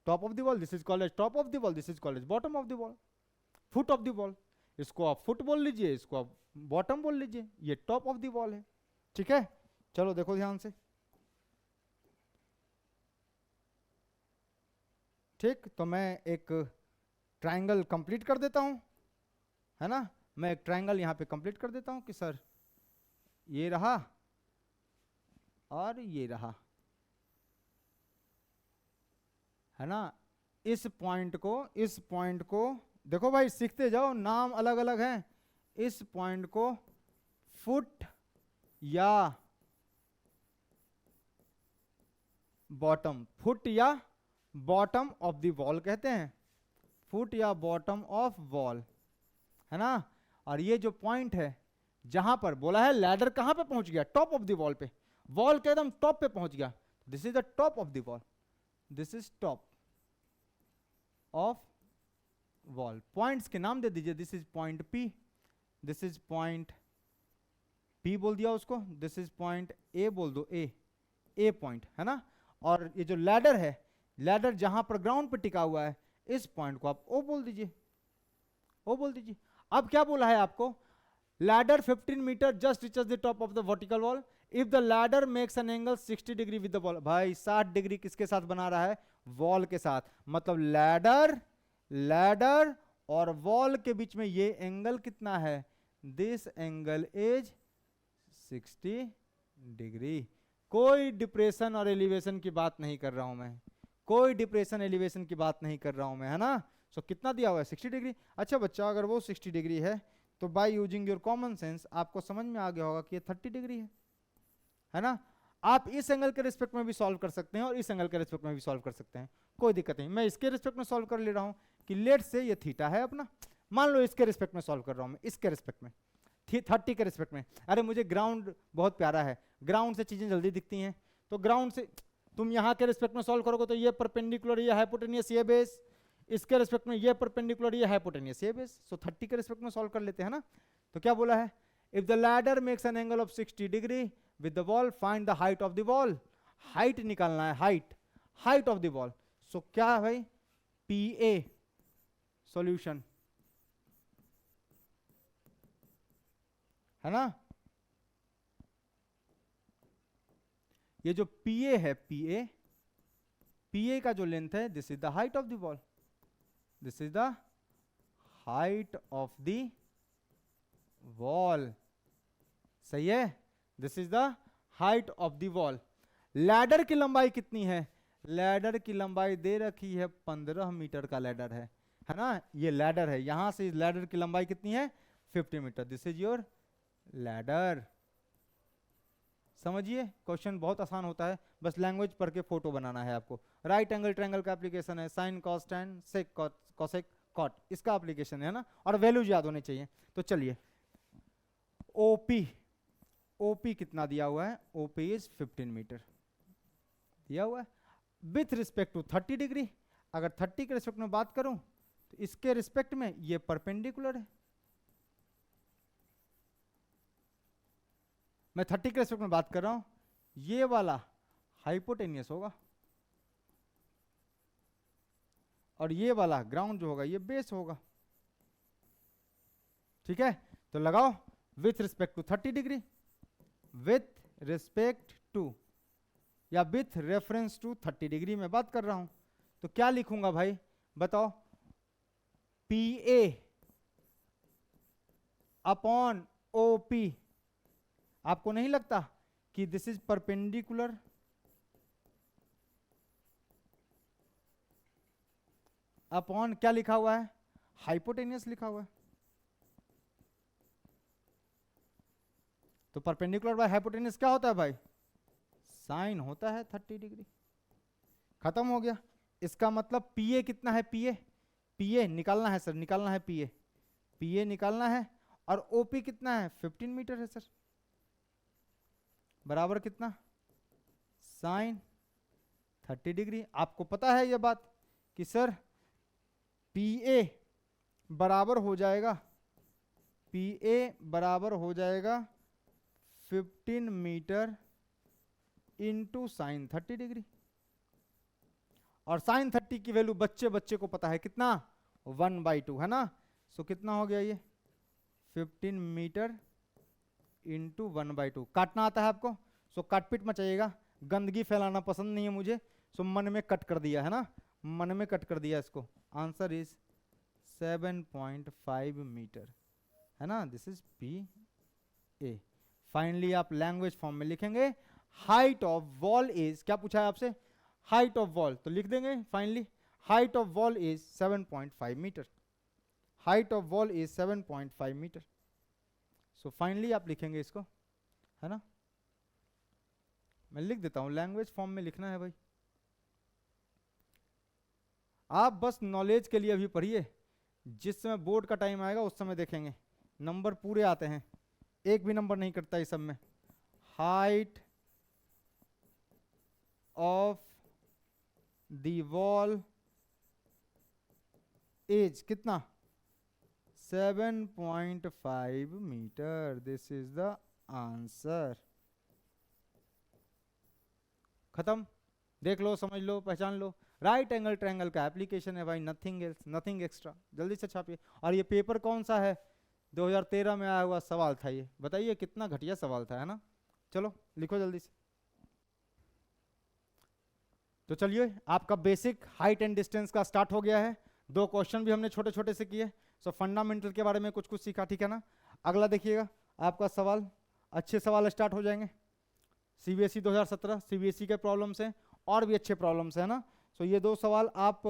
top of the wall, this is called as top of the wall, this is called as bottom of the wall, foot of the wall, इसको आप foot बोल लीजिए, इसको आप bottom बोल लीजिए, ये टॉप ऑफ द वॉल है। ठीक है, चलो देखो ध्यान से, ठीक, तो मैं एक ट्रायंगल कंप्लीट कर देता हूं, है ना, मैं एक ट्रायंगल यहां पे कंप्लीट कर देता हूं कि सर ये रहा और ये रहा, है ना, इस पॉइंट को देखो भाई, सीखते जाओ, नाम अलग अलग हैं। इस पॉइंट को फुट या बॉटम, फुट या बॉटम ऑफ द वॉल कहते हैं, फुट या बॉटम ऑफ वॉल, है ना। और ये जो पॉइंट है जहां पर बोला है लैडर कहां पे पहुंच गया, टॉप ऑफ द वॉल पे, वॉल के एकदम टॉप पे पहुंच गया, this is the top of the wall, this is top of wall. Points के नाम दे दीजिए, this is point P, this is point P बोल दिया उसको, दिस इज पॉइंट ए बोल दो, ए पॉइंट, है ना। और ये जो लैडर है, लैडर जहां पर ग्राउंड पे टिका हुआ है, इस पॉइंट को आप ओ बोल दीजिए, ओ बोल दीजिए। अब क्या बोला है आपको, ladder 15 metre just reaches the top of the vertical wall if the ladder makes an angle 60 degree with the wall. भाई 60 डिग्री किसके साथ बना रहा है, वॉल के साथ, मतलब लैडर और वॉल के बीच में ये एंगल कितना है, दिस एंगल इज 60 डिग्री। कोई डिप्रेशन और एलिवेशन की बात नहीं कर रहा हूं मैं, कोई डिप्रेशन एलिवेशन की बात नहीं कर रहा हूं मैं, है ना। सो कितना दिया हुआ है, 60 डिग्री। अच्छा बच्चा, अगर वो 60 डिग्री है तो by using your common sense आपको समझ में आ गया होगा कि ये 30 डिग्री है ना। आप इस एंगल के रिस्पेक्ट में भी सॉल्व कर सकते हैं और इस एंगल के रिस्पेक्ट में भी सॉल्व कर सकते हैं, कोई दिक्कत नहीं। मैं इसके रिस्पेक्ट में सॉल्व कर ले रहा हूं कि लेट से ये थीटा है अपना, मान लो इसके रिस्पेक्ट में सॉल्व कर रहा हूं मैं, इसके रिस्पेक्ट में 30 के रिस्पेक्ट में। अरे मुझे ग्राउंड बहुत प्यारा है, ग्राउंड से चीजें जल्दी दिखती हैं, तो ग्राउंड से तुम यहाँ के रिस्पेक्ट में सॉल्व करोगे तो ये परपेंडिकुलर, ये हाइपोटेनियस, ये बेस, इसके रिस्पेक्ट में ये परपेंडिकुलर, ये हाइपोटेनियस, ये बेस। सो 30 के रिस्पेक्ट में सॉल्व कर लेते हैं ना। तो क्या बोला है, if the ladder makes an angle of 60 degree with the wall find the height of the wall. Height निकालना है, हाइट ऑफ द वॉल। सो क्या है भाई, पी ए सॉल्यूशन, है ना। ये जो पीए है, पीए का जो लेंथ है, this is the height of the wall, this is the height of the wall, सही है, this is the height of the wall. Ladder की लंबाई कितनी है, लैडर की लंबाई दे रखी है 15 मीटर का लैडर है ना। ये लैडर है, यहां से इस लैडर की लंबाई कितनी है, 50 metre, this is your ladder. समझिए, क्वेश्चन बहुत आसान होता है, बस लैंग्वेज पढ़ के फोटो बनाना है आपको। राइट एंगल ट्रायंगल का एप्लीकेशन है sine cos tan sec cosec cot, इसका एप्लीकेशन है ना, और वैल्यूज याद होने चाहिए। तो चलिए, ओपी कितना दिया हुआ है, ओपी इज 15 मीटर दिया हुआ है विथ रिस्पेक्ट टू 30 डिग्री। अगर 30 के रिस्पेक्ट में बात करूं तो इसके रिस्पेक्ट में ये परपेंडिकुलर है, मैं 30 के रिस्पेक्ट में बात कर रहा हूं, ये वाला हाइपोटेनियस होगा और ये वाला ग्राउंड जो होगा ये बेस होगा, ठीक है। तो लगाओ with respect to 30 degree, with respect to या विथ रेफरेंस टू 30 डिग्री में बात कर रहा हूं, तो क्या लिखूंगा भाई बताओ, पी ए अपॉन ओपी। आपको नहीं लगता कि दिस इज परपेंडिकुलर, अपॉन क्या लिखा हुआ है, हाइपोटेनियस लिखा हुआ है। तो परपेंडिकुलर बाय हाइपोटेनियस क्या होता है भाई, साइन होता है 30 डिग्री। खत्म हो गया। इसका मतलब पीए कितना है, पीए निकालना है सर, निकालना है पीए निकालना है, और ओपी कितना है 15 मीटर है सर, बराबर कितना, साइन 30 डिग्री। आपको पता है यह बात कि सर पीए बराबर हो जाएगा, पीए बराबर हो जाएगा 15 मीटर इंटू साइन 30 डिग्री, और साइन 30 की वैल्यू बच्चे को पता है कितना, 1/2 है ना। सो कितना हो गया ये 15 मीटर इंटू 1/2। काटना आता है आपको, सो काटपीट मचाइएगा, गंदगी फैलाना पसंद नहीं है मुझे, सो मन में कट कर दिया है ना, मन में कट कर दिया इसको। आंसर इज 7.5 मीटर, है ना, this is P A. Finally आप लैंग्वेज फॉर्म में लिखेंगे, हाइट ऑफ वॉल इज, क्या पूछा है आपसे, हाइट ऑफ वॉल, तो लिख देंगे finally height of wall is 7.5 metre, height of wall is 7.5 metre. So finally आप लिखेंगे इसको, है ना, मैं लिख देता हूं, लैंग्वेज फॉर्म में लिखना है भाई, आप बस नॉलेज के लिए अभी पढ़िए, जिस समय बोर्ड का टाइम आएगा उस समय देखेंगे नंबर पूरे आते हैं, एक भी नंबर नहीं कटता इस सब में। Height of the wall is कितना, 7.5 metre, this is the answer. खत्म, देख लो, समझ लो, पहचान लो, राइट एंगल ट्रायंगल का एप्लीकेशन है भाई, नथिंग एल्स, नथिंग एक्स्ट्रा। जल्दी से छापिए। और ये पेपर कौन सा है, 2013 में आया हुआ सवाल था ये, बताइए कितना घटिया सवाल था, है ना। चलो लिखो जल्दी से। तो चलिए आपका बेसिक हाइट एंड डिस्टेंस का स्टार्ट हो गया है, 2 क्वेश्चन भी हमने छोटे छोटे से किए। सो फंडामेंटल के बारे में कुछ कुछ सीखा, ठीक है ना। अगला देखिएगा आपका सवाल, अच्छे सवाल स्टार्ट हो जाएंगे। सीबीएसई 2017 सीबीएसई के प्रॉब्लम्स हैं और भी अच्छे प्रॉब्लम्स है ना। सो ये 2 सवाल आप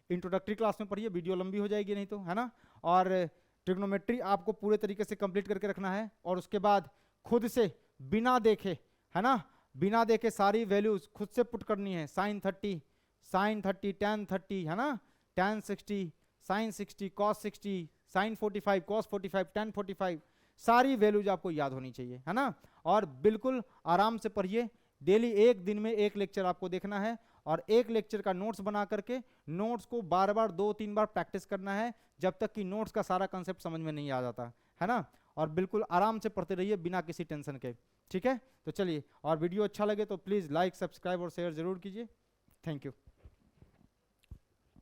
इंट्रोडक्टरी क्लास में पढ़िए, वीडियो लंबी हो जाएगी नहीं तो, है ना। और ट्रिग्नोमेट्री आपको पूरे तरीके से कंप्लीट करके रखना है, और उसके बाद खुद से बिना देखे, है ना, बिना देखे सारी वैल्यूज खुद से पुट करनी है। साइन 30, tan 30, है ना, tan 60, sine 60, cos 60, sine 45, cos 45, tan 45, सारी वैल्यूज आपको याद होनी चाहिए, है ना। और बिल्कुल आराम से पढ़िए, डेली एक दिन में एक लेक्चर आपको देखना है, और एक लेक्चर का नोट्स बना करके नोट्स को बार बार 2-3 बार प्रैक्टिस करना है, जब तक कि नोट्स का सारा कंसेप्ट समझ में नहीं आ जाता, है ना। और बिल्कुल आराम से पढ़ते रहिए बिना किसी टेंशन के, ठीक है। तो चलिए, और वीडियो अच्छा लगे तो प्लीज़ लाइक, सब्सक्राइब और शेयर जरूर कीजिए। Thank you.